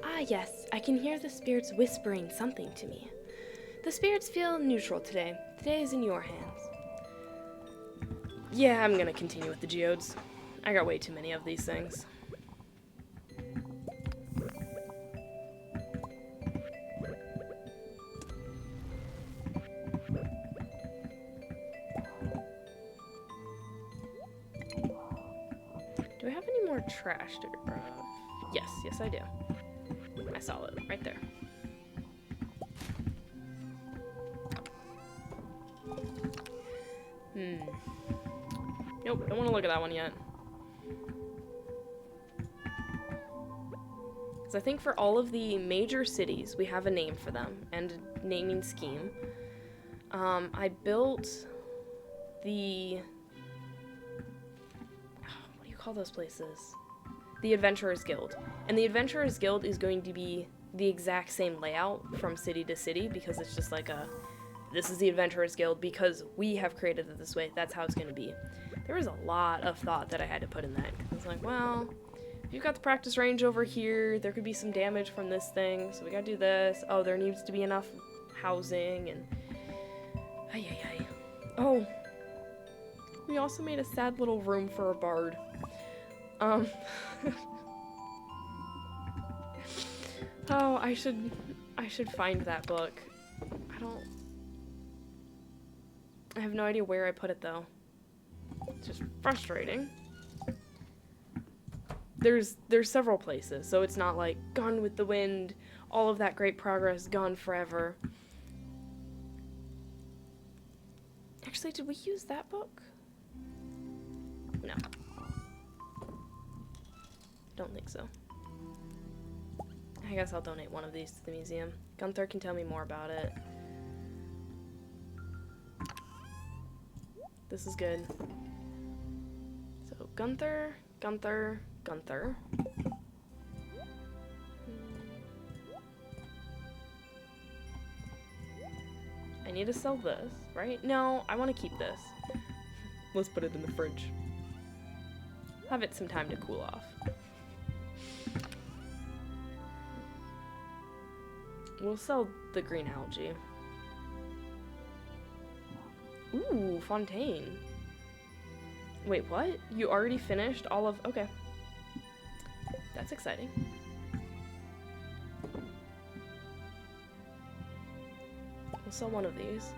Ah, yes. I can hear the spirits whispering something to me. The spirits feel neutral today. Today is in your hands. Yeah, I'm gonna continue with the geodes. I got way too many of these things. Do I have any more trash to get rid of? Yes I do. I saw it right there. Nope, don't want to look at that one yet. Because I think for all of the major cities, we have a name for them and a naming scheme. I built the... what do you call those places? The Adventurers Guild. And the Adventurers Guild is going to be the exact same layout from city to city, because it's just like a... this is the Adventurers Guild because we have created it this way. That's how it's going to be. There was a lot of thought that I had to put in that. I was like, well, if you've got the practice range over here, there could be some damage from this thing, so we gotta do this. Oh, there needs to be enough housing, and... ay, ay, ay. Oh, we also made a sad little room for a bard. Oh, I should find that book. I have no idea where I put it, though. It's just frustrating. There's several places, so it's not like Gone with the Wind, all of that great progress gone forever. Actually, did we use that book? No. Don't think so. I guess I'll donate one of these to the museum. Gunther can tell me more about it. This is good. So, Gunther. I need to sell this, right? No, I want to keep this. Let's put it in the fridge. Have it some time to cool off. We'll sell the green algae. Ooh, Fontaine. Wait, what? You already finished all of... okay. That's exciting. We'll sell one of these.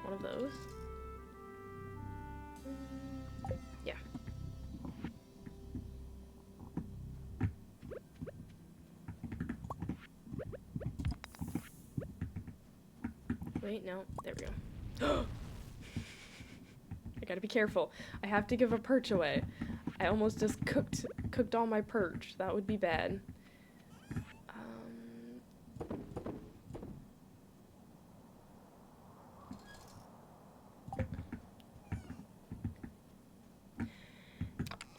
One of those. Yeah. Wait, no. There we go. I gotta be careful. I have to give a perch away. I almost just cooked all my perch. That would be bad.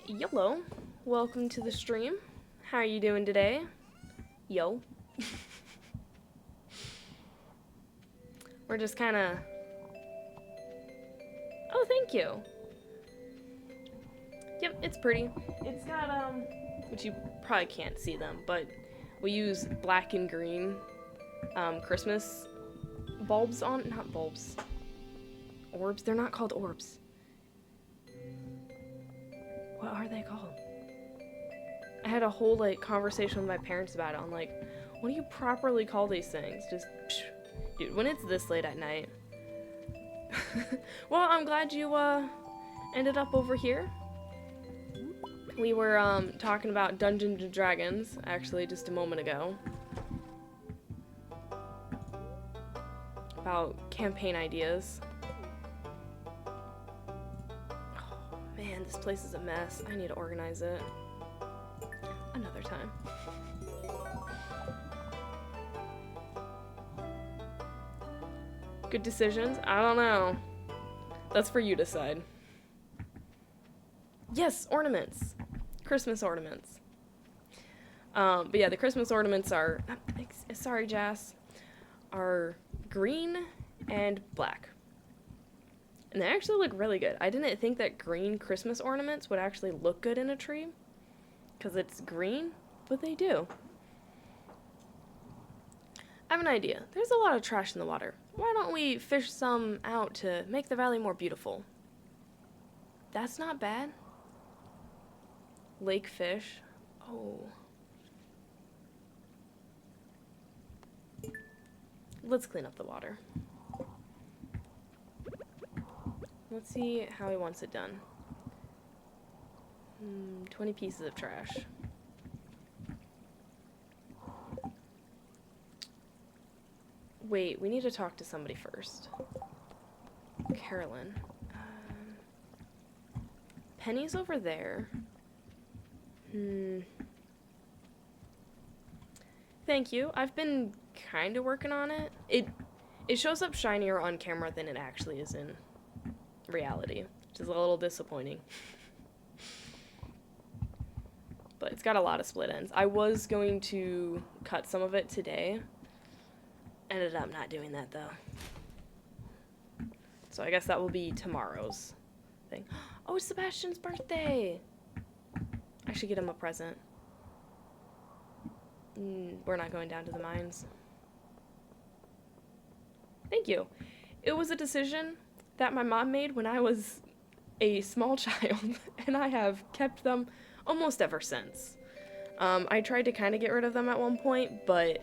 Yellow, welcome to the stream. How are you doing today? Yo. We're just kind of... oh, thank you. Yep, it's pretty. It's got, which you probably can't see them, but we use black and green, Christmas bulbs on, not bulbs. Orbs? They're not called orbs. What are they called? I had a whole, like, conversation with my parents about it. I'm like, what do you properly call these things? Just, psh. Dude, when it's this late at night. Well, I'm glad you, ended up over here. We were, talking about Dungeons & Dragons, actually, just a moment ago. About campaign ideas. Oh, man, this place is a mess. I need to organize it. Another time. Good decisions? I don't know. That's for you to decide. Yes, ornaments. Christmas ornaments. But yeah, the Christmas ornaments are, sorry, Jas, are green and black. And they actually look really good. I didn't think that green Christmas ornaments would actually look good in a tree, because it's green, but they do. I have an idea. There's a lot of trash in the water. Why don't we fish some out to make the valley more beautiful? That's not bad. Lake fish. Oh. Let's clean up the water. Let's see how he wants it done. 20 pieces of trash. Wait, we need to talk to somebody first. Carolyn. Penny's over there. Thank you. I've been kind of working on it. It shows up shinier on camera than it actually is in reality, which is a little disappointing. But it's got a lot of split ends. I was going to cut some of it today. Ended up not doing that though. So I guess that will be tomorrow's thing. Oh, it's Sebastian's birthday! I should get him a present. We're not going down to the mines. Thank you. It was a decision that my mom made when I was a small child, and I have kept them almost ever since. I tried to kind of get rid of them at one point, but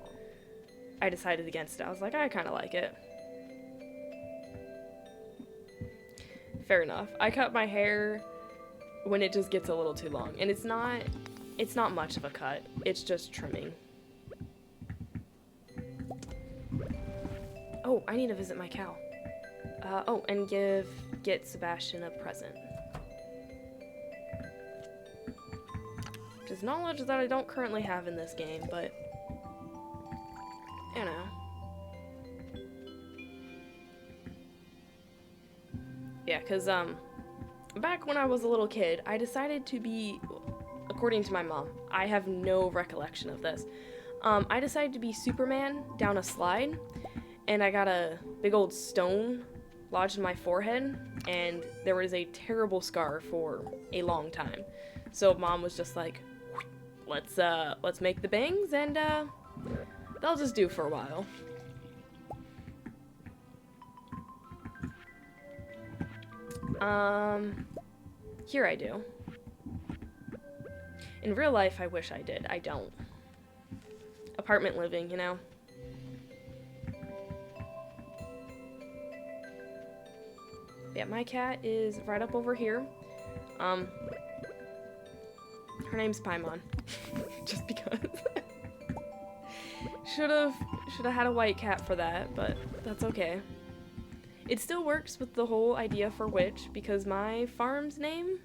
I decided against it. I was like, I kind of like it. Fair enough. I cut my hair when it just gets a little too long, and it's not much of a cut. It's just trimming. Oh, I need to visit my cow. Oh, and get Sebastian a present. Which is knowledge that I don't currently have in this game, but you know. Yeah, because back when I was a little kid, I decided to be, according to my mom, I have no recollection of this. I decided to be Superman down a slide, and I got a big old stone lodged in my forehead, and there was a terrible scar for a long time. So mom was just like, let's make the bangs, and they'll just do for a while. Here I do. In real life, I wish I did. I don't. Apartment living, you know? Yeah, my cat is right up over here. Her name's Paimon. Just because. Should've had a white cat for that, but that's okay. It still works with the whole idea for Witch, because my farm's name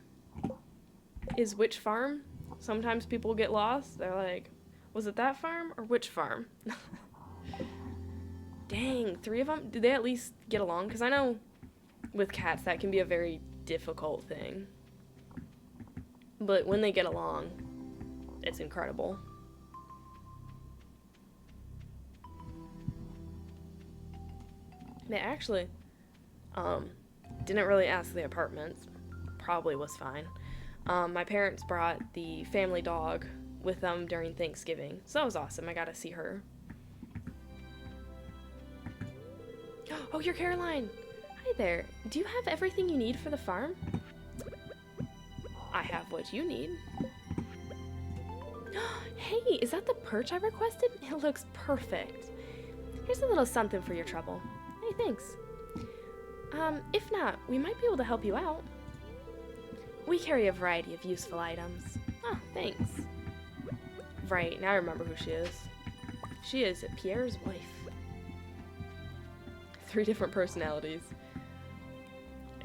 is Witch Farm. Sometimes people get lost. They're like, was it that farm or which farm? Dang, 3 of them? Did they at least get along? Because I know with cats that can be a very difficult thing. But when they get along, it's incredible. They actually didn't really ask the apartments. Probably was fine. My parents brought the family dog with them during Thanksgiving, so that was awesome. I got to see her. Oh, you're Caroline. Hi there. Do you have everything you need for the farm? I have what you need. Hey, is that the perch I requested? It looks perfect. Here's a little something for your trouble. Hey, thanks. If not, we might be able to help you out. We carry a variety of useful items. Oh, thanks. Right, now I remember who she is. She is Pierre's wife. 3 different personalities.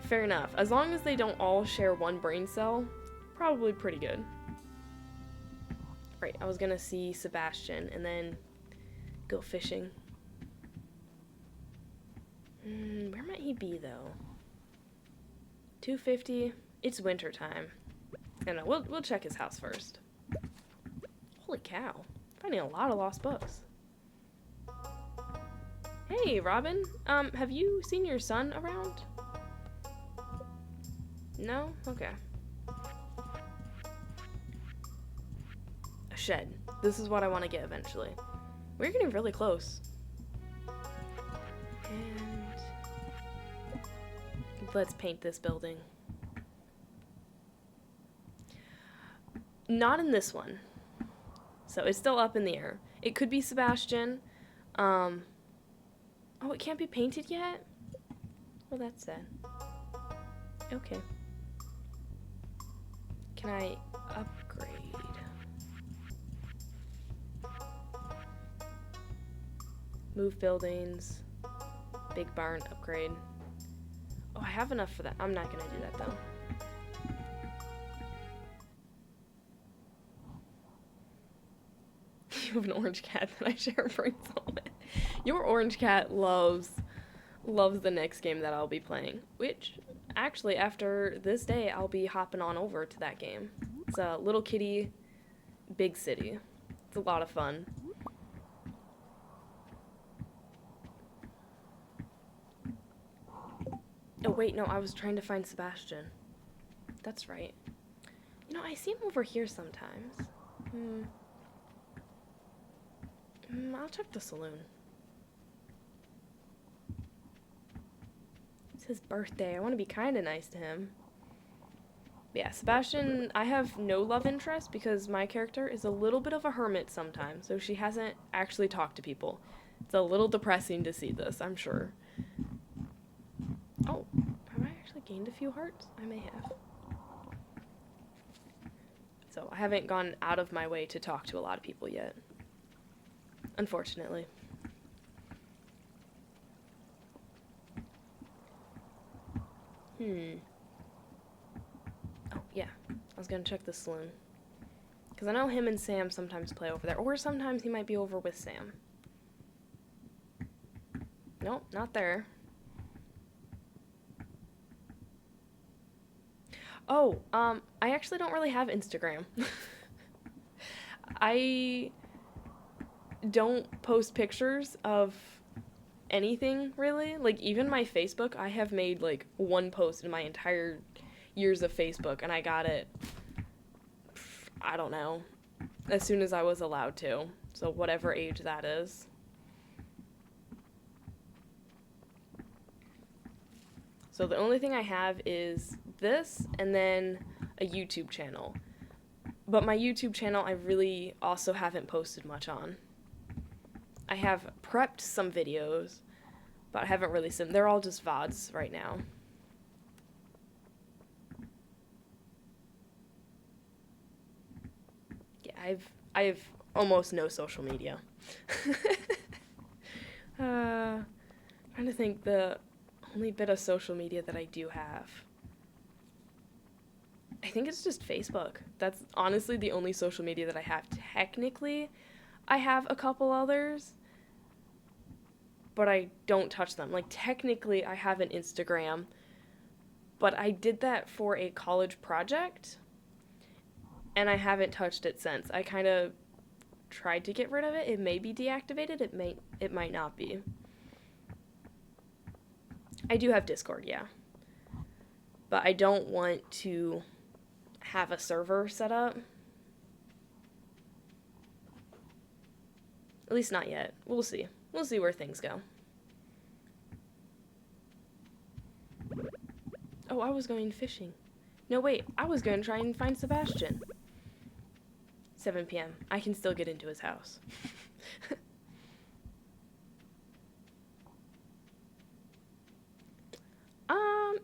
Fair enough. As long as they don't all share one brain cell, probably pretty good. Right, I was gonna see Sebastian and then go fishing. Where might he be, though? 250. It's winter time. I don't know, we'll check his house first. Holy cow. Finding a lot of lost books. Hey, Robin. Have you seen your son around? No? Okay. A shed. This is what I want to get eventually. We're getting really close. And let's paint this building. Not in this one. So it's still up in the air. It could be Sebastian. Oh, it can't be painted yet? Well, that's sad. Okay. Can I upgrade? Move buildings. Big barn upgrade. Oh, I have enough for that. I'm not gonna do that though. you have an orange cat that I share a brain cell with. Your orange cat loves the next game that I'll be playing, which actually after this day I'll be hopping on over to that game. It's a Little Kitty Big City. It's a lot of fun. Oh wait, no, I was trying to find Sebastian. That's right. You know, I see him over here sometimes. I'll check the saloon. It's his birthday. I want to be kind of nice to him. Yeah, Sebastian, I have no love interest because my character is a little bit of a hermit sometimes, so she hasn't actually talked to people. It's a little depressing to see this, I'm sure. Oh, have I actually gained a few hearts? I may have. So I haven't gone out of my way to talk to a lot of people yet. Unfortunately. Oh, yeah. I was gonna check the saloon. Because I know him and Sam sometimes play over there. Or sometimes he might be over with Sam. Nope, not there. Oh, I actually don't really have Instagram. I don't post pictures of anything, really. Like, even my Facebook, I have made, like, one post in my entire years of Facebook, and I got it, I don't know, as soon as I was allowed to. So whatever age that is. So the only thing I have is this, and then a YouTube channel. But my YouTube channel, I really also haven't posted much on. I have prepped some videos, but I haven't released them. They're all just VODs right now. Yeah, I have almost no social media. Trying to think the only bit of social media that I do have. I think it's just Facebook. That's honestly the only social media that I have. Technically, I have a couple others, but I don't touch them. Like, technically, I have an Instagram, but I did that for a college project, and I haven't touched it since. I kind of tried to get rid of it. It may be deactivated. It might not be. I do have Discord, yeah. But I don't want to have a server set up. At least not yet. We'll see. We'll see where things go. Oh, I was going fishing. No, wait. I was going to try and find Sebastian. 7 p.m. I can still get into his house.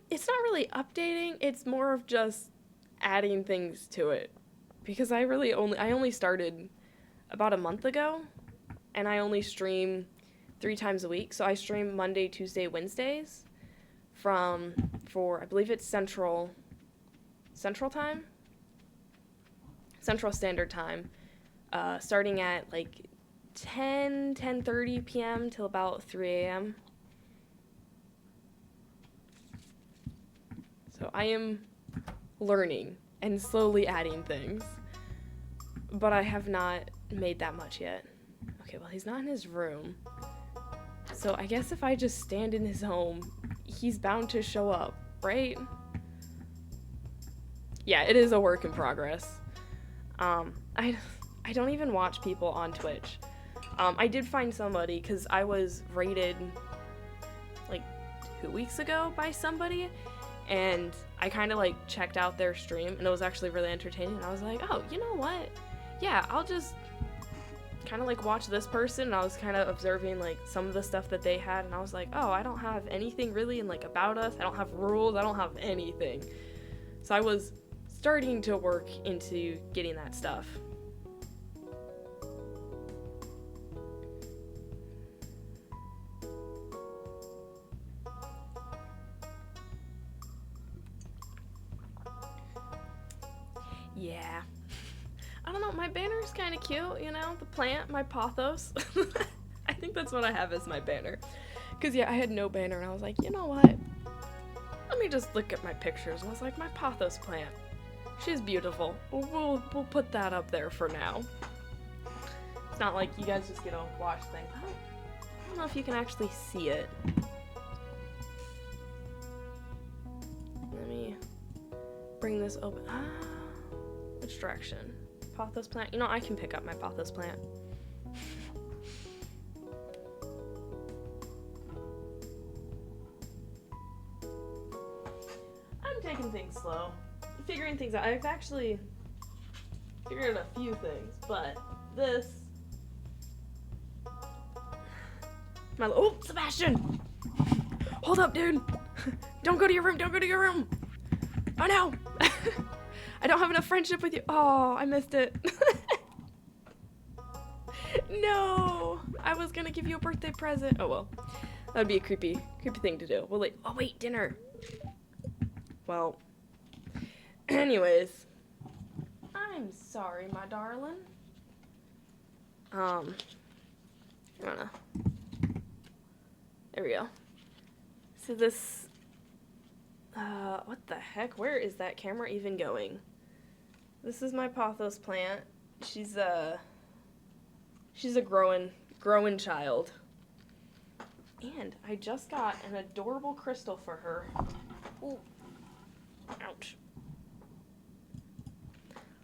It's not really updating. It's more of just adding things to it. Because I only started about a month ago, and I only stream 3 times a week. So I stream Monday, Tuesday, Wednesdays for I believe it's Central time? Central Standard Time, starting at like 10:30 p.m. till about 3 a.m. So I am learning and slowly adding things, but I have not made that much yet. Okay, well, he's not in his room, so I guess if I just stand in his home, he's bound to show up, right? Yeah, it is a work in progress. I don't even watch people on Twitch. I did find somebody, because I was raided like 2 weeks ago by somebody, and I kind of like checked out their stream, and it was actually really entertaining, and I was like, oh, you know what? Yeah, I'll just kind of like watch this person, and I was kind of observing like some of the stuff that they had, and I was like, oh, I don't have anything really in like about us. I don't have rules. I don't have anything. So I was starting to work into getting that stuff. Yeah. I don't know, my banner's kind of cute, you know? The plant, my pothos. I think that's what I have as my banner. Because, yeah, I had no banner, and I was like, you know what? Let me just look at my pictures. And I was like, my pothos plant. She's beautiful. We'll put that up there for now. It's not like you guys just get to watch things. I don't know if you can actually see it. Let me bring this open. Which direction? Pothos plant? You know, I can pick up my pothos plant. I'm taking things slow. Figuring things out. I've actually figured a few things, but this... Oh, Sebastian! Hold up, dude! Don't go to your room, don't go to your room! Oh no! I don't have enough friendship with you. Oh, I missed it. No! I was gonna give you a birthday present. Oh well. That'd be a creepy thing to do. Well, like, oh wait, dinner. Well, anyways. I'm sorry, my darling. There we go. So this, what the heck? Where is that camera even going? This is my pothos plant. She's a growing child. And I just got an adorable crystal for her. Ooh. Ouch.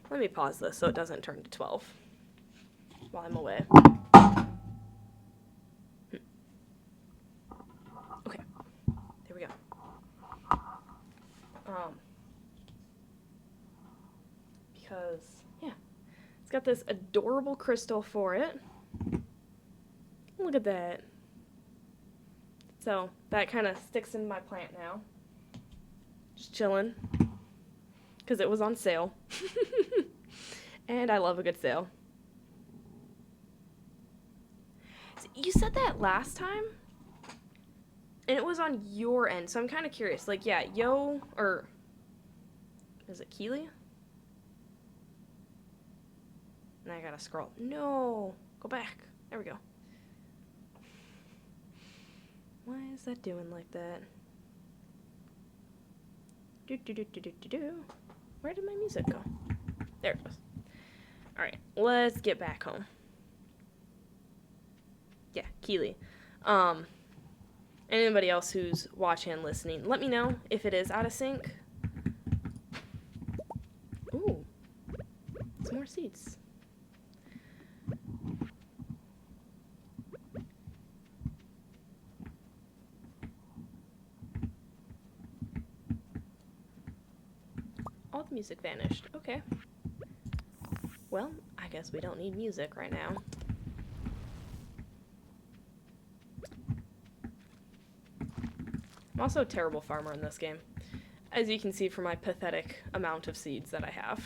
Let me pause this so it doesn't turn to 12 while I'm away. Okay. There we go. Because, yeah. It's got this adorable crystal for it. Look at that. So, that kind of sticks in my plant now. Just chilling. Because it was on sale. And I love a good sale. So you said that last time? And it was on your end, so I'm kind of curious. Like, yeah, or... Is it Keely? And I gotta scroll. No! Go back. There we go. Why is that doing like that? Do. Where did my music go? There it goes. Alright, let's get back home. Yeah, Keely. Anybody else who's watching and listening, let me know if it is out of sync. Ooh. Some more seeds. All the music vanished. Okay. Well, I guess we don't need music right now. I'm also a terrible farmer in this game, as you can see from my pathetic amount of seeds that I have.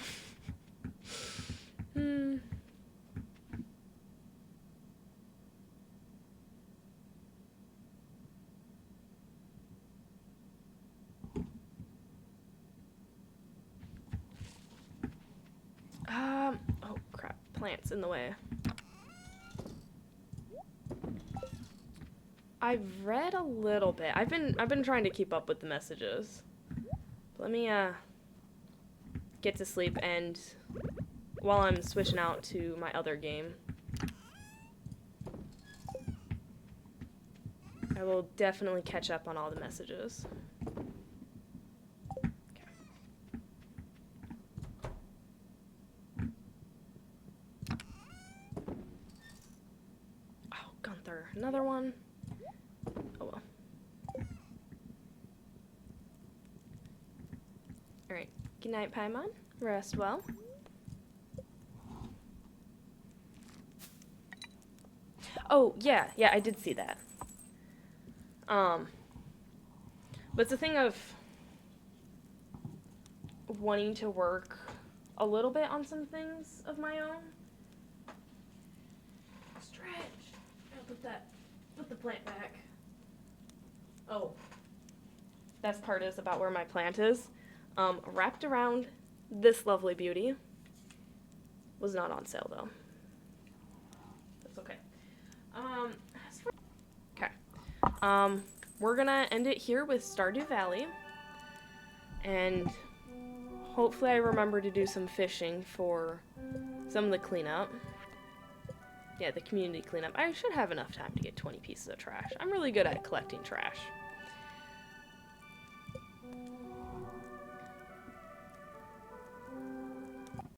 Oh crap, plants in the way. I've read a little bit. I've been trying to keep up with the messages. Let me get to sleep, and while I'm switching out to my other game, I will definitely catch up on all the messages. Oh, Gunther, another one. Oh well. Alright, good night, Paimon. Rest well. Oh, yeah, I did see that. But it's a thing of wanting to work a little bit on some things of my own. Stretch. I'll put the plant back. Oh. Best part is about where my plant is. Wrapped around this lovely beauty Was not on sale though. That's okay. We're gonna end it here with Stardew Valley, and hopefully I remember to do some fishing for some of the cleanup. Yeah, the community cleanup. I should have enough time to get 20 pieces of trash. I'm really good at collecting trash.